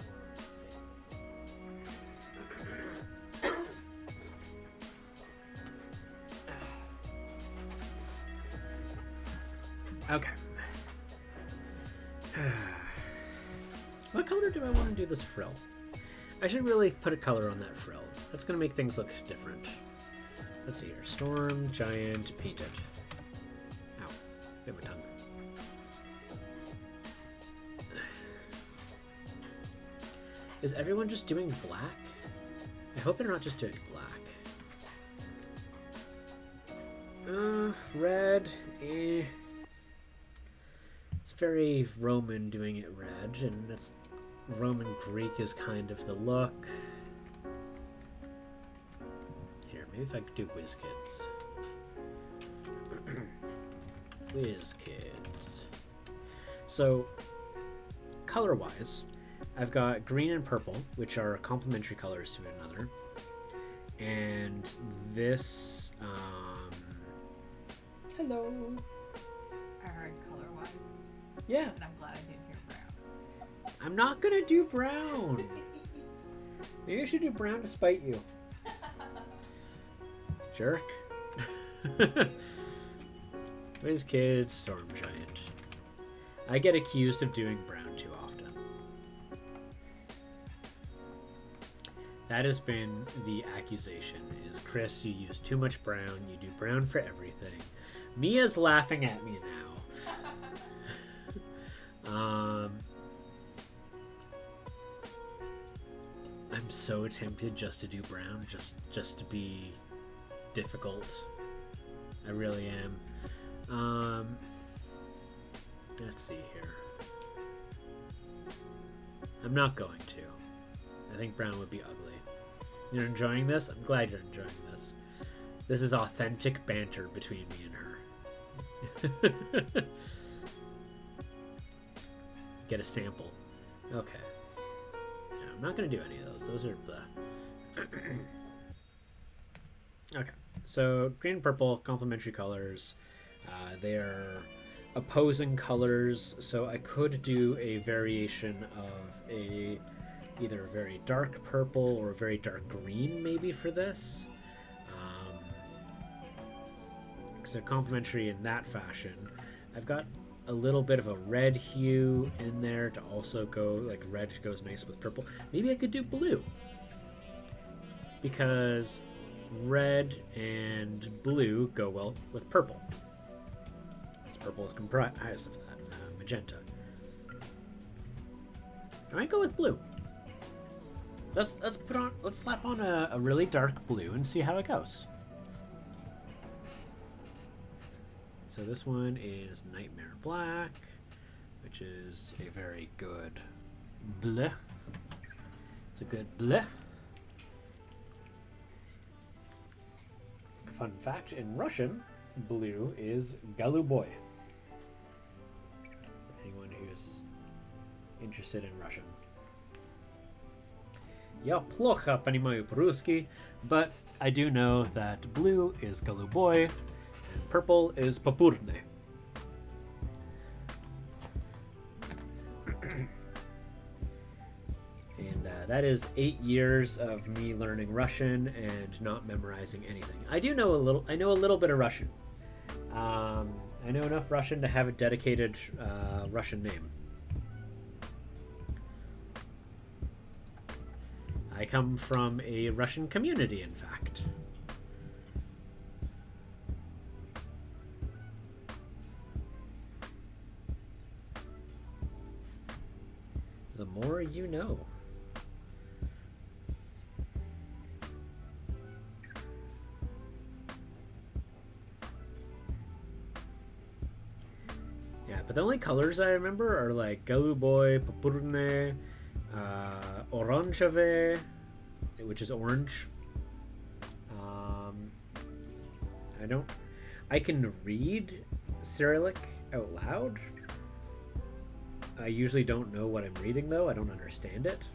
or... Okay. What color do I want to do this frill? I should really put a color on that frill. That's going to make things look different. Let's see here. Storm, Giant, painted. Ow. Bit my tongue. Is everyone just doing black? I hope they're not just doing black. Red, eh. It's very Roman doing it red, and that's Roman Greek is kind of the look. Here, maybe if I could do WizKids. WizKids. So, color-wise, I've got green and purple, which are complementary colors to another. And this, hello. I heard color-wise. Yeah. And I'm glad I didn't hear brown. I'm not gonna do brown. Maybe I should do brown to spite you. Jerk. WizKids, Storm Giant. I get accused of doing brown too often. That has been the accusation, is Chris, you use too much brown, you do brown for everything. Mia's laughing at me now. I'm so tempted just to do brown, just to be difficult. I really am. Let's see here. I'm not going to. I think brown would be ugly. You're enjoying this? I'm glad you're enjoying this. This is authentic banter between me and her. Get a sample. Okay. Yeah, I'm not going to do any of those. Those are the... Okay. So, green and purple, complementary colors. They're opposing colors, so I could do a variation of either a very dark purple or a very dark green maybe for this. Because they're complementary in that fashion. I've got a little bit of a red hue in there to also go, like red goes nice with purple. Maybe I could do blue. Because red and blue go well with purple. Purple is comprised of that, magenta. I might go with blue. Let's slap on a really dark blue and see how it goes. So this one is Nightmare Black, which is a very good bleh. It's a good bleh. Fun fact, in Russian, blue is Galuboy. Anyone who's interested in Russian. Я плохо понимаю по-русски, but I do know that blue is Galuboy and purple is Papurne. And That is 8 years of me learning Russian and not memorizing anything. I know a little bit of Russian. I know enough Russian to have a dedicated Russian name. I come from a Russian community, in fact. The more you know. Yeah, but the only colors I remember are like Galuboy, Pupurne, Oranževe, which is orange. I can read Cyrillic out loud. I usually don't know what I'm reading, though. I don't understand it.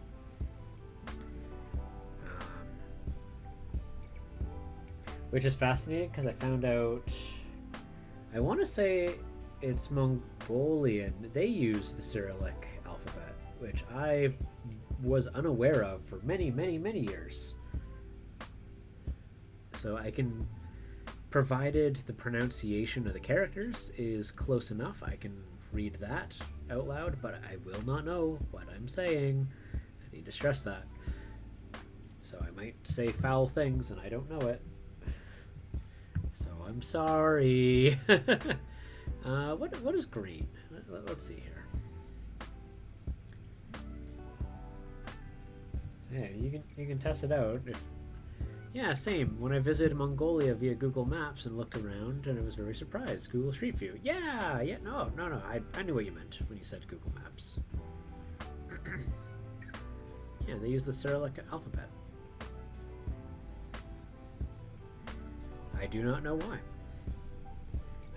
Which is fascinating because I found out, I want to say it's Mongolian. They use the Cyrillic alphabet, which I was unaware of for many, many, many years. So I can, provided the pronunciation of the characters is close enough, I can read that out loud, but I will not know what I'm saying. I need to stress that. So I might say foul things and I don't know it. So I'm sorry. What is green? Let's see here. Yeah, you can test it out. Yeah, same. When I visited Mongolia via Google Maps and looked around, and I was very surprised. Google Street View. Yeah, no. I knew what you meant when you said Google Maps. Yeah, they use the Cyrillic alphabet. I do not know why.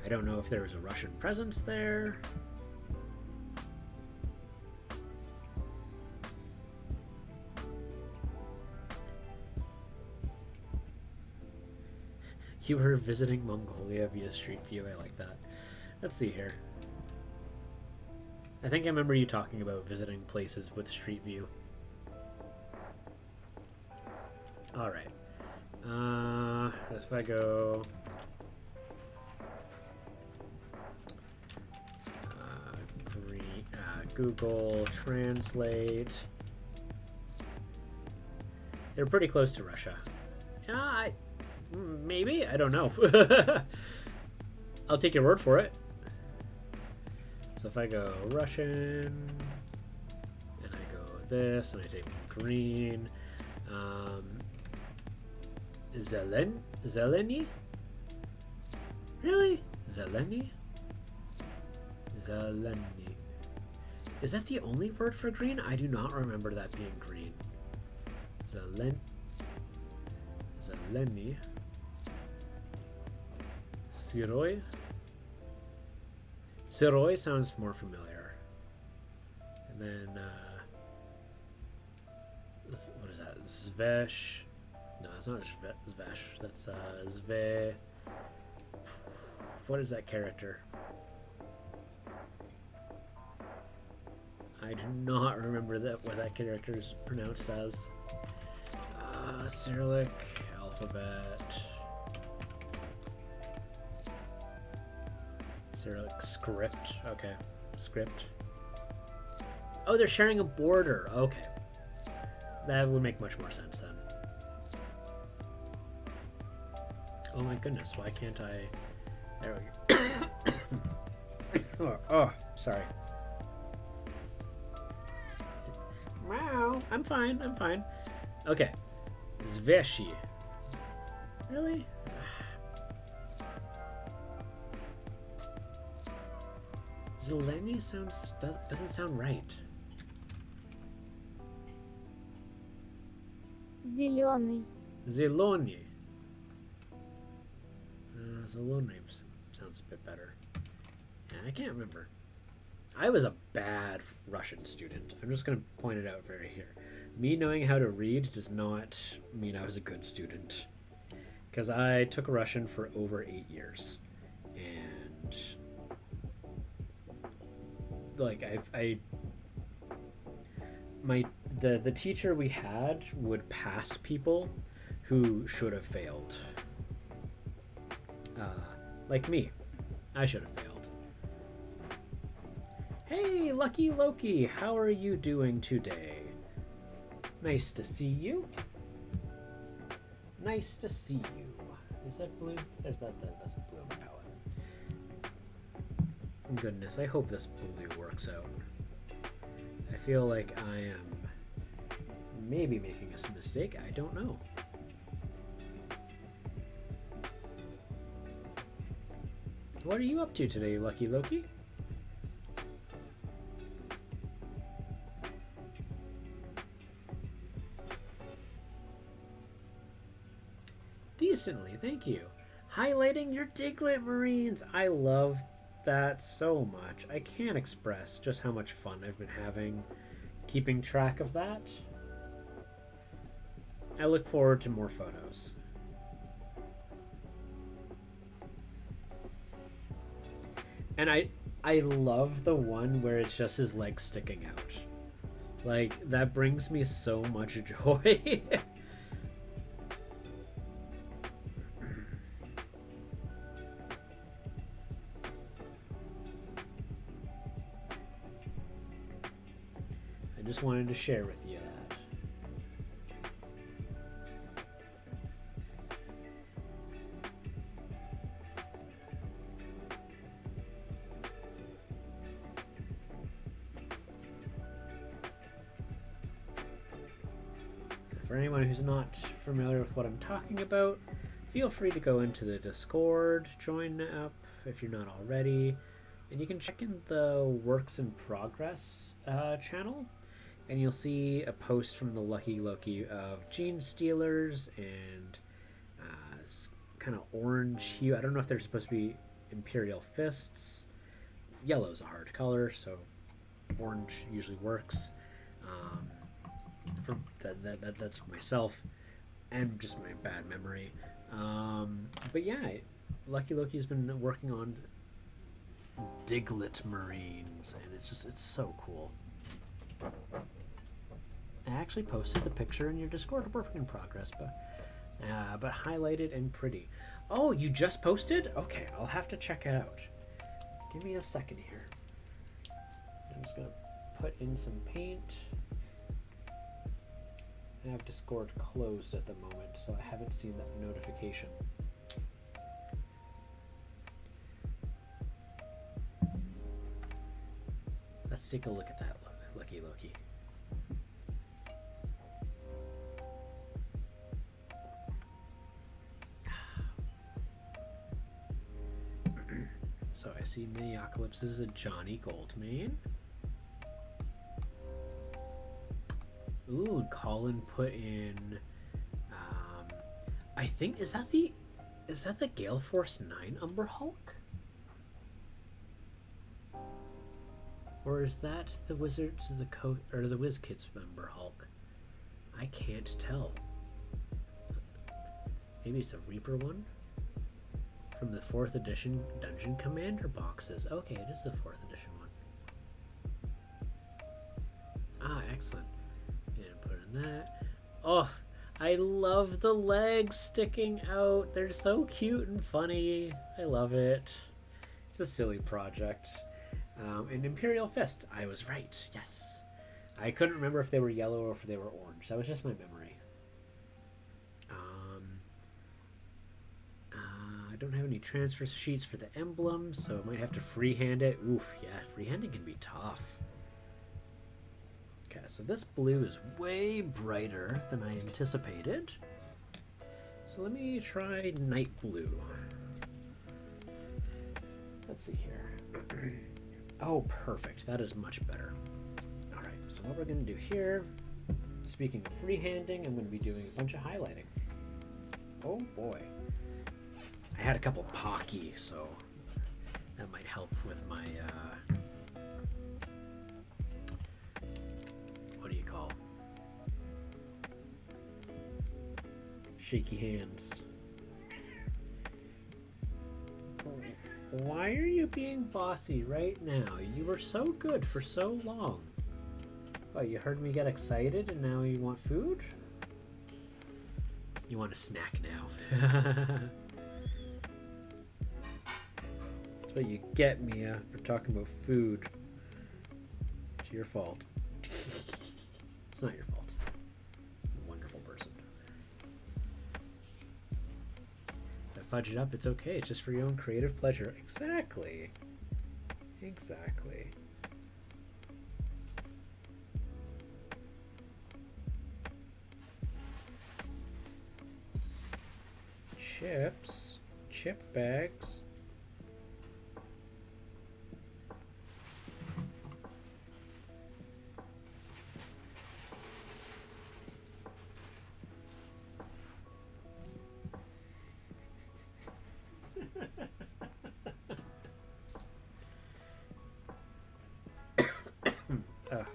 I don't know if there was a Russian presence there. You were visiting Mongolia via Street View. I like that. Let's see here. I think I remember you talking about visiting places with Street View. All right. If I go Google Translate, they're pretty close to Russia. Maybe, I don't know. I'll take your word for it. So if I go Russian, and I go this, and I take green, Zeleny? Really? Zeleny? Is that the only word for green? I do not remember that being green. Zeleny. Syroy? Syroy sounds more familiar. And then, what is that? Zvesh. No, it's not Zvesh. That's Zve. What is that character? I do not remember what that character is pronounced as. Cyrillic alphabet. Cyrillic script. Okay, script. Oh, they're sharing a border. Okay, that would make much more sense then. Oh my goodness, why can't I? There we go. oh, sorry. Wow, I'm fine. Okay, Zveshi. Really? Zeleny doesn't sound right. Зеленый. Zelony. Zelony sounds a bit better. Yeah, I can't remember. I was a bad Russian student. I'm just going to point it out very here. Me knowing how to read does not mean I was a good student. Because I took Russian for over 8 years. And like the teacher we had would pass people who should have failed. Uh, like me, I should have failed. Hey, Lucky Loki, how are you doing today? Nice to see you. Nice to see you. Is that blue? That's a blue palette. Goodness, I hope this blue works out. I feel like I am maybe making a mistake. I don't know. What are you up to today, Lucky Loki? Decently, thank you. Highlighting your Diglett Marines. I love that so much. I can't express just how much fun I've been having keeping track of that. I look forward to more photos. And I love the one where it's just his legs sticking out. Like, that brings me so much joy. I just wanted to share with you that. For anyone who's not familiar with what I'm talking about, feel free to go into the Discord, join up if you're not already, and you can check in the Works in Progress channel, and you'll see a post from the Lucky Loki of Gene Stealers and kind of orange hue. I don't know if they're supposed to be Imperial Fists. Yellow's a hard color, so orange usually works. That's for myself and just my bad memory. But yeah, Lucky Loki's been working on Diglett Marines, and it's so cool. I actually posted the picture in your Discord, work in progress, but highlighted and pretty. Oh, you just posted? Okay, I'll have to check it out. Give me a second here. I'm just gonna put in some paint. I have Discord closed at the moment, so I haven't seen that notification. Let's take a look at that, Lucky Loki. So I see Miniocalypse is a Johnny Goldmane. Ooh, Colin put in. I think is that the Gale Force 9 Umber Hulk, or is that the Wizards or the WizKids Umber Hulk? I can't tell. Maybe it's a Reaper one from the 4th edition Dungeon Commander boxes. Okay, it is the 4th edition one. Ah, excellent. That. Oh, I love the legs sticking out. They're so cute and funny. I love it. It's a silly project. And Imperial Fist. I was right. Yes. I couldn't remember if they were yellow or if they were orange. That was just my memory. I don't have any transfer sheets for the emblems, so I might have to freehand it. Oof, yeah, freehanding can be tough. Okay, so this blue is way brighter than I anticipated. So let me try night blue. Let's see here. Oh, perfect. That is much better. All right, so what we're going to do here, speaking of freehanding, I'm going to be doing a bunch of highlighting. Oh, boy. I had a couple Pocky, so that might help with my... what do you call? Shaky hands. Why are you being bossy right now? You were so good for so long. Oh, you heard me get excited and now you want food? You want a snack now. That's what you get, Mia, for talking about food. It's your fault. It's not your fault. You're a wonderful person. If I fudge it up, it's okay. It's just for your own creative pleasure. Exactly. Exactly. Chips. Chip bags. Ugh.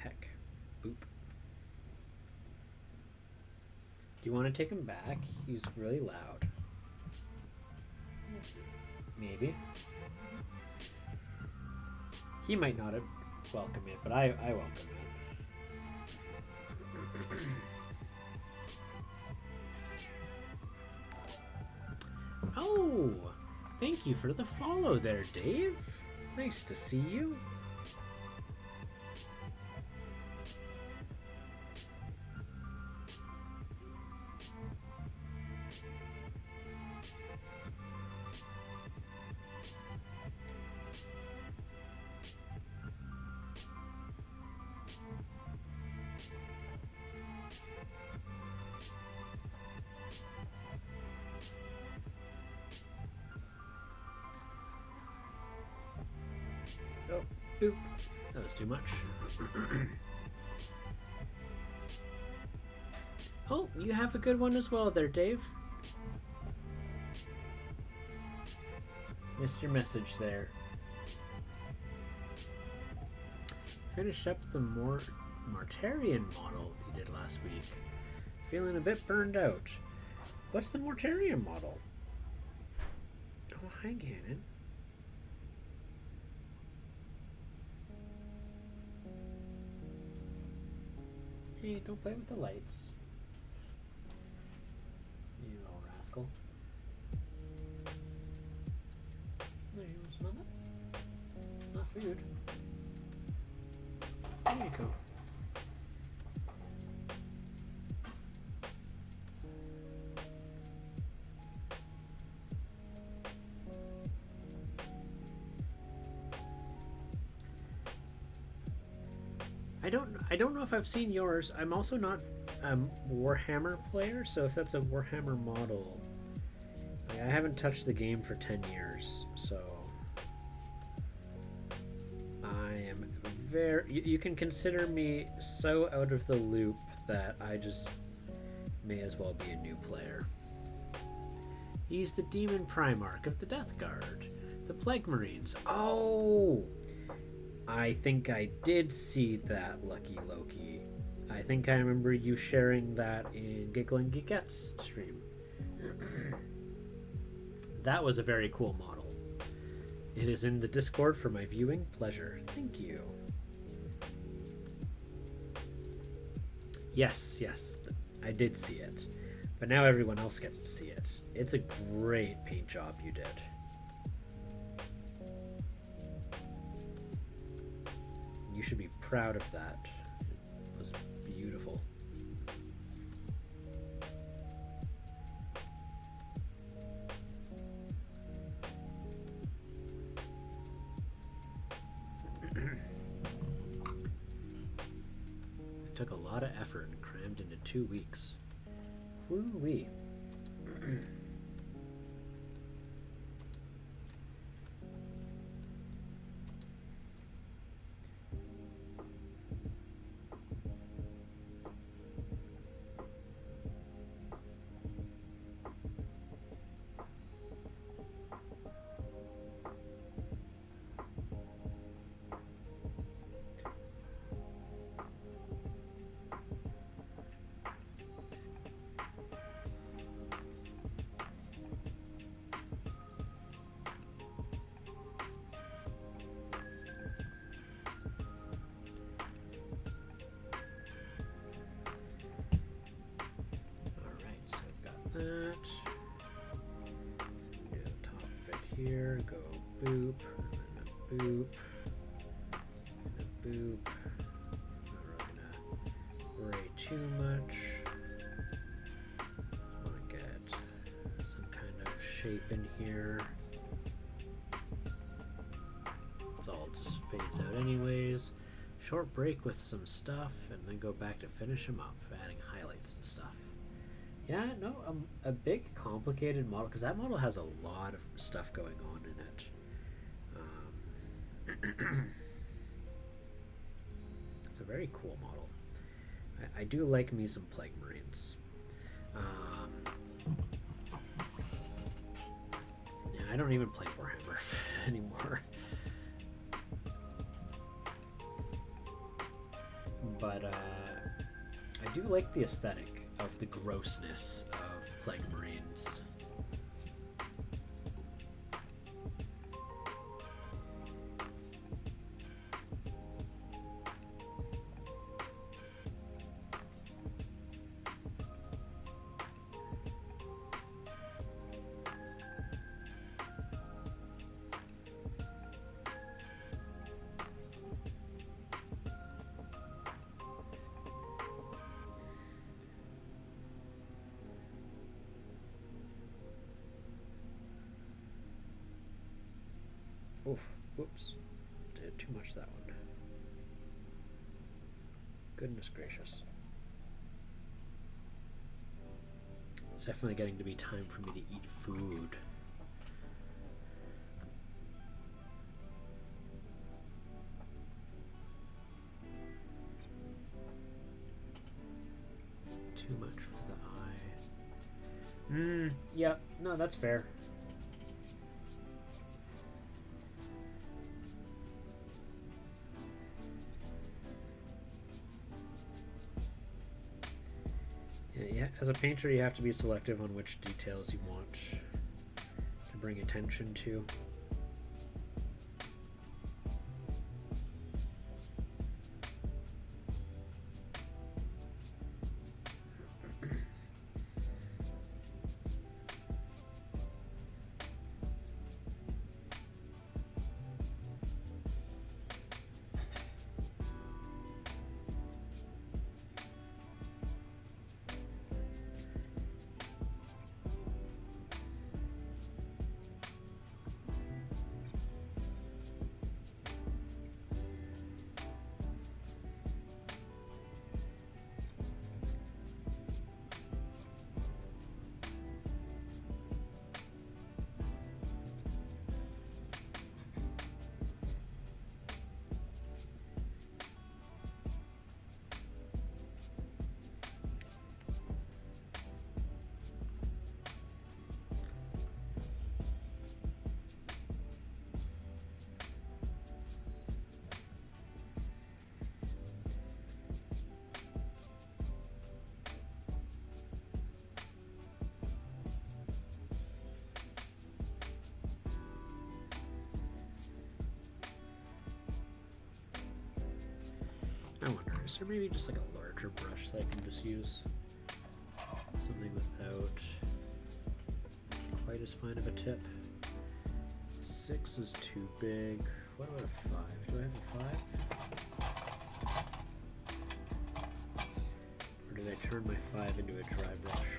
Heck. Boop. Do you want to take him back? He's really loud. Maybe. He might not welcome it, but I welcome it. Oh, thank you for the follow there, Dave. Nice to see you. Oh, boop. That was too much. Oh, you have a good one as well there, Dave. Missed your message there. Finished up the Mortarion model you did last week. Feeling a bit burned out. What's the Mortarion model? Oh, hi, Gannon. Hey, don't play with the lights. You little rascal. There, you want some of that? Not food. There you go. I don't know if I've seen yours. I'm also not a Warhammer player, so if that's a Warhammer model, I haven't touched the game for 10 years, so I am very. You can consider me so out of the loop that I just may as well be a new player. He's the Demon Primarch of the Death Guard, the Plague Marines. Oh! I think I did see that, Lucky Loki. I think I remember you sharing that in Giggling Geekettes stream. That was a very cool model. It is in the Discord for my viewing pleasure. Thank you. Yes, I did see it. But now everyone else gets to see it. It's a great paint job you did. You should be proud of that. It was beautiful. It took a lot of effort and crammed into 2 weeks. Woo-wee. that. Yeah, top of it here. Go boop, and then a boop, and a boop. Not really gonna array too much. Just want to get some kind of shape in here. It's all just fades out anyways. Short break with some stuff, and then go back to finish them up, adding highlights and stuff. Yeah, no, a big complicated model, because that model has a lot of stuff going on in it. It's a very cool model. I do like me some Plague Marines. Yeah, I don't even play Warhammer anymore. But I do like the aesthetic of the grossness of Plague Marines. Oof, whoops, did too much that one. Goodness gracious. It's definitely getting to be time for me to eat food. Too much for the eye. Yeah, no, that's fair. Yeah, as a painter, you have to be selective on which details you want to bring attention to. I wonder, is there maybe just like a larger brush that I can just use? Something without quite as fine of a tip. 6 is too big. What about a 5? Do I have a 5? Or did I turn my 5 into a dry brush?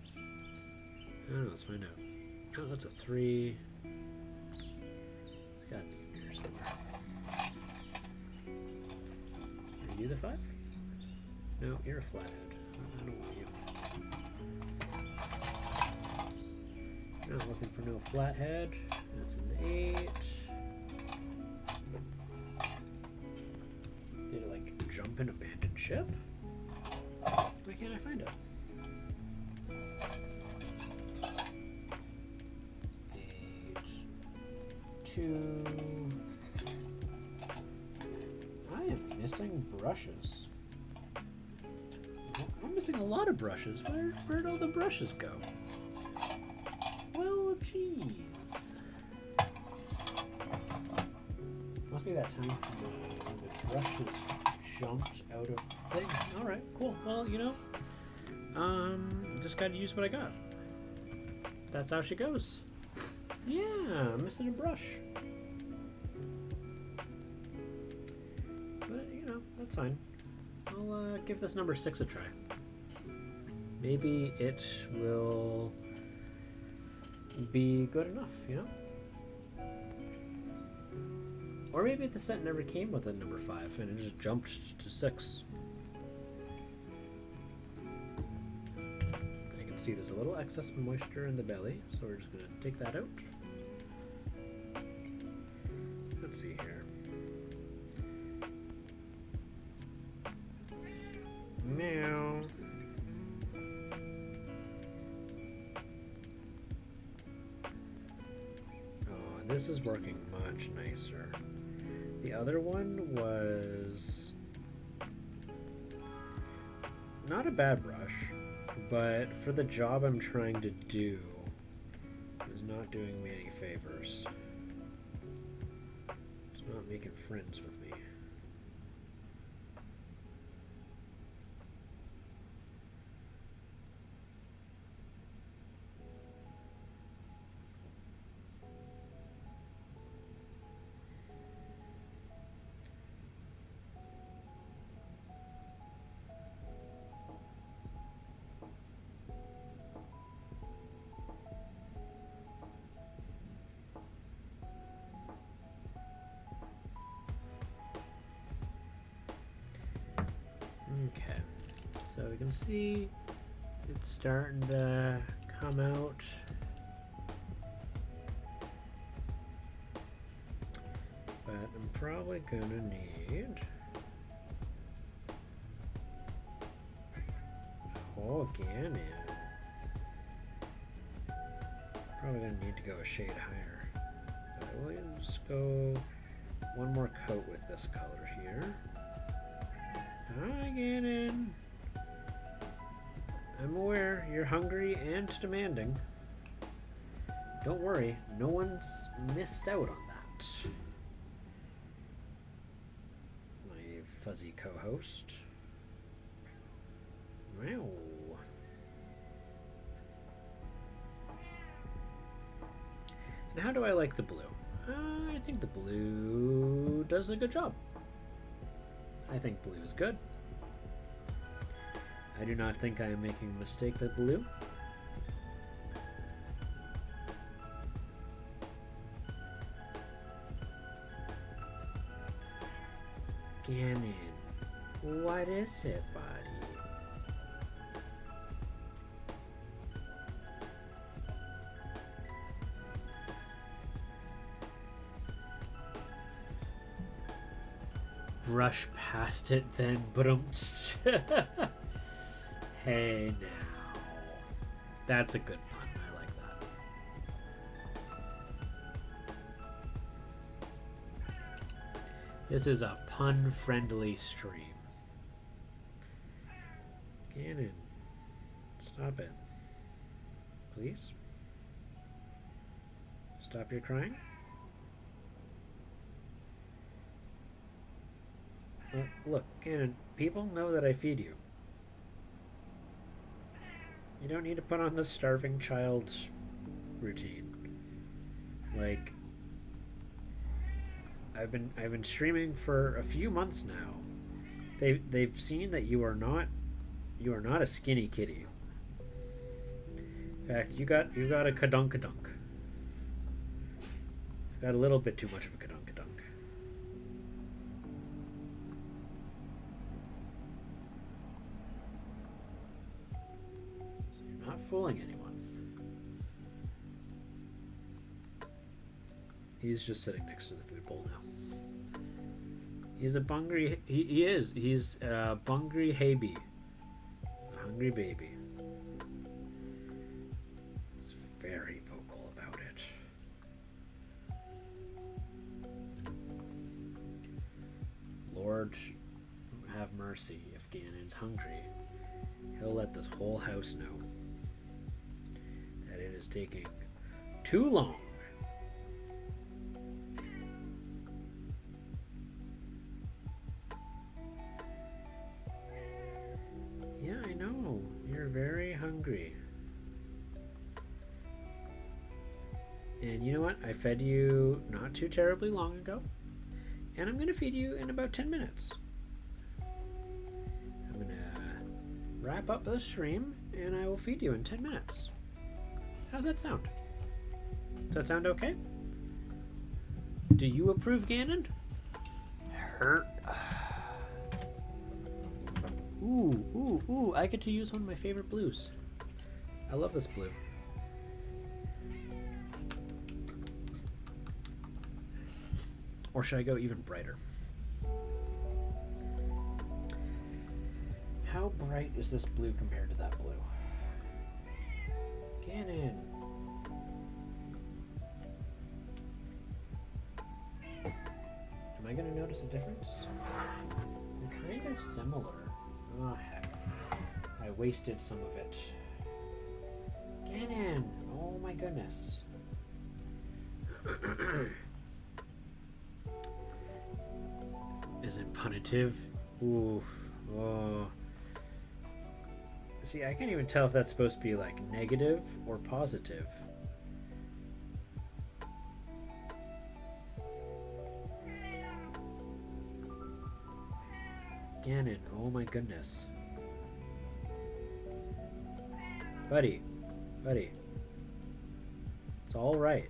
I don't know, let's find out. Oh, that's a 3. It's gotta be in here somewhere. Are you the 5? No, you're a flathead. I don't want you. Not looking for no flathead. That's an 8. Did it like jump an abandoned ship? Why can't I find it? 8, 2. I am missing brushes. I'm missing a lot of brushes. Where'd all the brushes go? Well, jeez. Must be that time when the brushes jumped out of the thing. Alright, cool. Well, you know, Just gotta use what I got. That's how she goes. Yeah, I'm missing a brush. But, you know, that's fine. I'll give this number 6 a try. Maybe it will be good enough, you know? Or maybe the set never came with a number 5 and it just jumped to 6. I can see there's a little excess moisture in the belly, so we're just going to take that out. Let's see here. Meow. Oh, this is working much nicer. The other one was not a bad brush, but for the job I'm trying to do, it was not doing me any favors. It's not making friends with me. Okay, so we can see it's starting to come out. But I'm probably gonna need again. Probably gonna need to go a shade higher. But we'll just go one more coat with this color here. Hi, Ganon. I'm aware you're hungry and demanding. Don't worry, no one's missed out on that. My fuzzy co-host. Wow. And how do I like the blue? I think the blue does a good job. I think blue is good. I do not think I am making a mistake with blue. Ganon, what is it, buddy? Brush past it then, but hey now. That's a good pun. I like that. This is a pun-friendly stream. Ganon, stop it. Please? Stop your crying? Look, Ganon, people know that I feed you. You don't need to put on the starving child routine. Like, I've been streaming for a few months now. They've seen that you are not a skinny kitty. In fact, you got a kadunkadunk. You got a little bit too much of a kadunkadunk. Not fooling anyone. He's just sitting next to the food bowl now. He's a bungry. He is. He's a bungry hayby. A hungry baby. He's very vocal about it. Lord, have mercy. If Ganon's hungry, he'll let this whole house know that it is taking too long. Yeah, I know. You're very hungry. And you know what? I fed you not too terribly long ago. And I'm going to feed you in about 10 minutes. I'm going to wrap up the stream and I will feed you in 10 minutes. How's that sound? Does that sound okay? Do you approve, Ganon? Hurt. Ooh, I get to use one of my favorite blues. I love this blue. Or should I go even brighter? How bright is this blue compared to that blue? Ganon. Am I going to notice a difference? They're kind of similar. Oh, heck. I wasted some of it. Ganon! Oh my goodness. Is it punitive? Ooh. Oh. See, I can't even tell if that's supposed to be like negative or positive. Ganon, oh my goodness. Buddy. It's all right.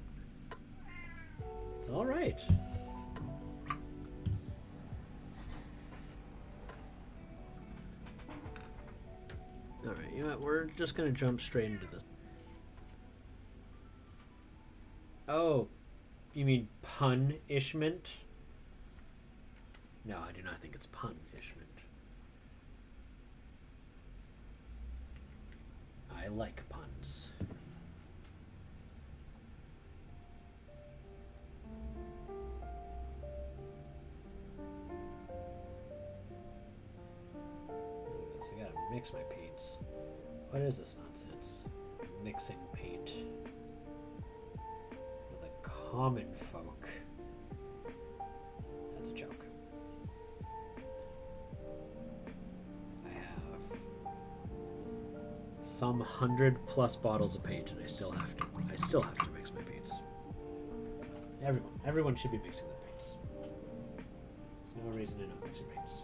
It's all right. All right, you know what? We're just going to jump straight into this. Oh, you mean punishment? No, I do not think it's punishment. I like puns. I gotta mix my paints. What is this nonsense? Mixing paint with the common folk. That's a joke. I have some 100+ bottles of paint, and I still have to mix my paints. Everyone should be mixing their paints. There's no reason to not mix your paints.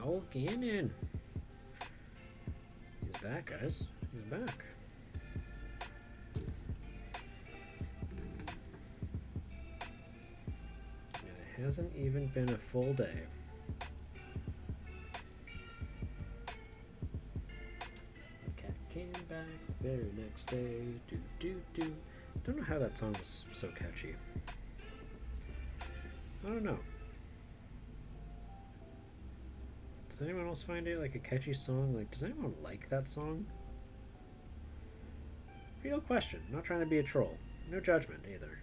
Oh, Ganon. He's back, guys. He's back. And it hasn't even been a full day. The cat came back the very next day. Do. Don't know how that song was so catchy. I don't know. Does anyone else find it like a catchy song? Like, does anyone like that song? Real question. I'm not trying to be a troll. No judgment either.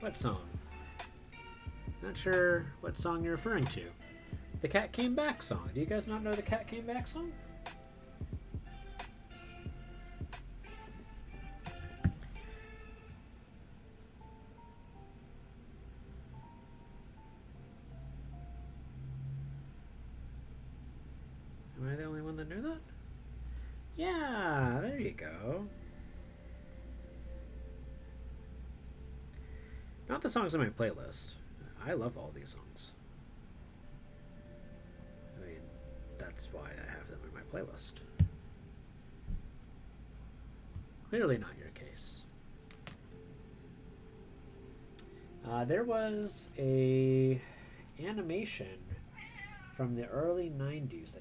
What song? Not sure what song you're referring to. The Cat Came Back song. Do you guys not know the Cat Came Back song? Am I the only one that knew that? Yeah, there you go. Not the songs on my playlist. I love all these songs. I mean, that's why I have them in my playlist. Clearly not your case. There was a animation from the early 90s that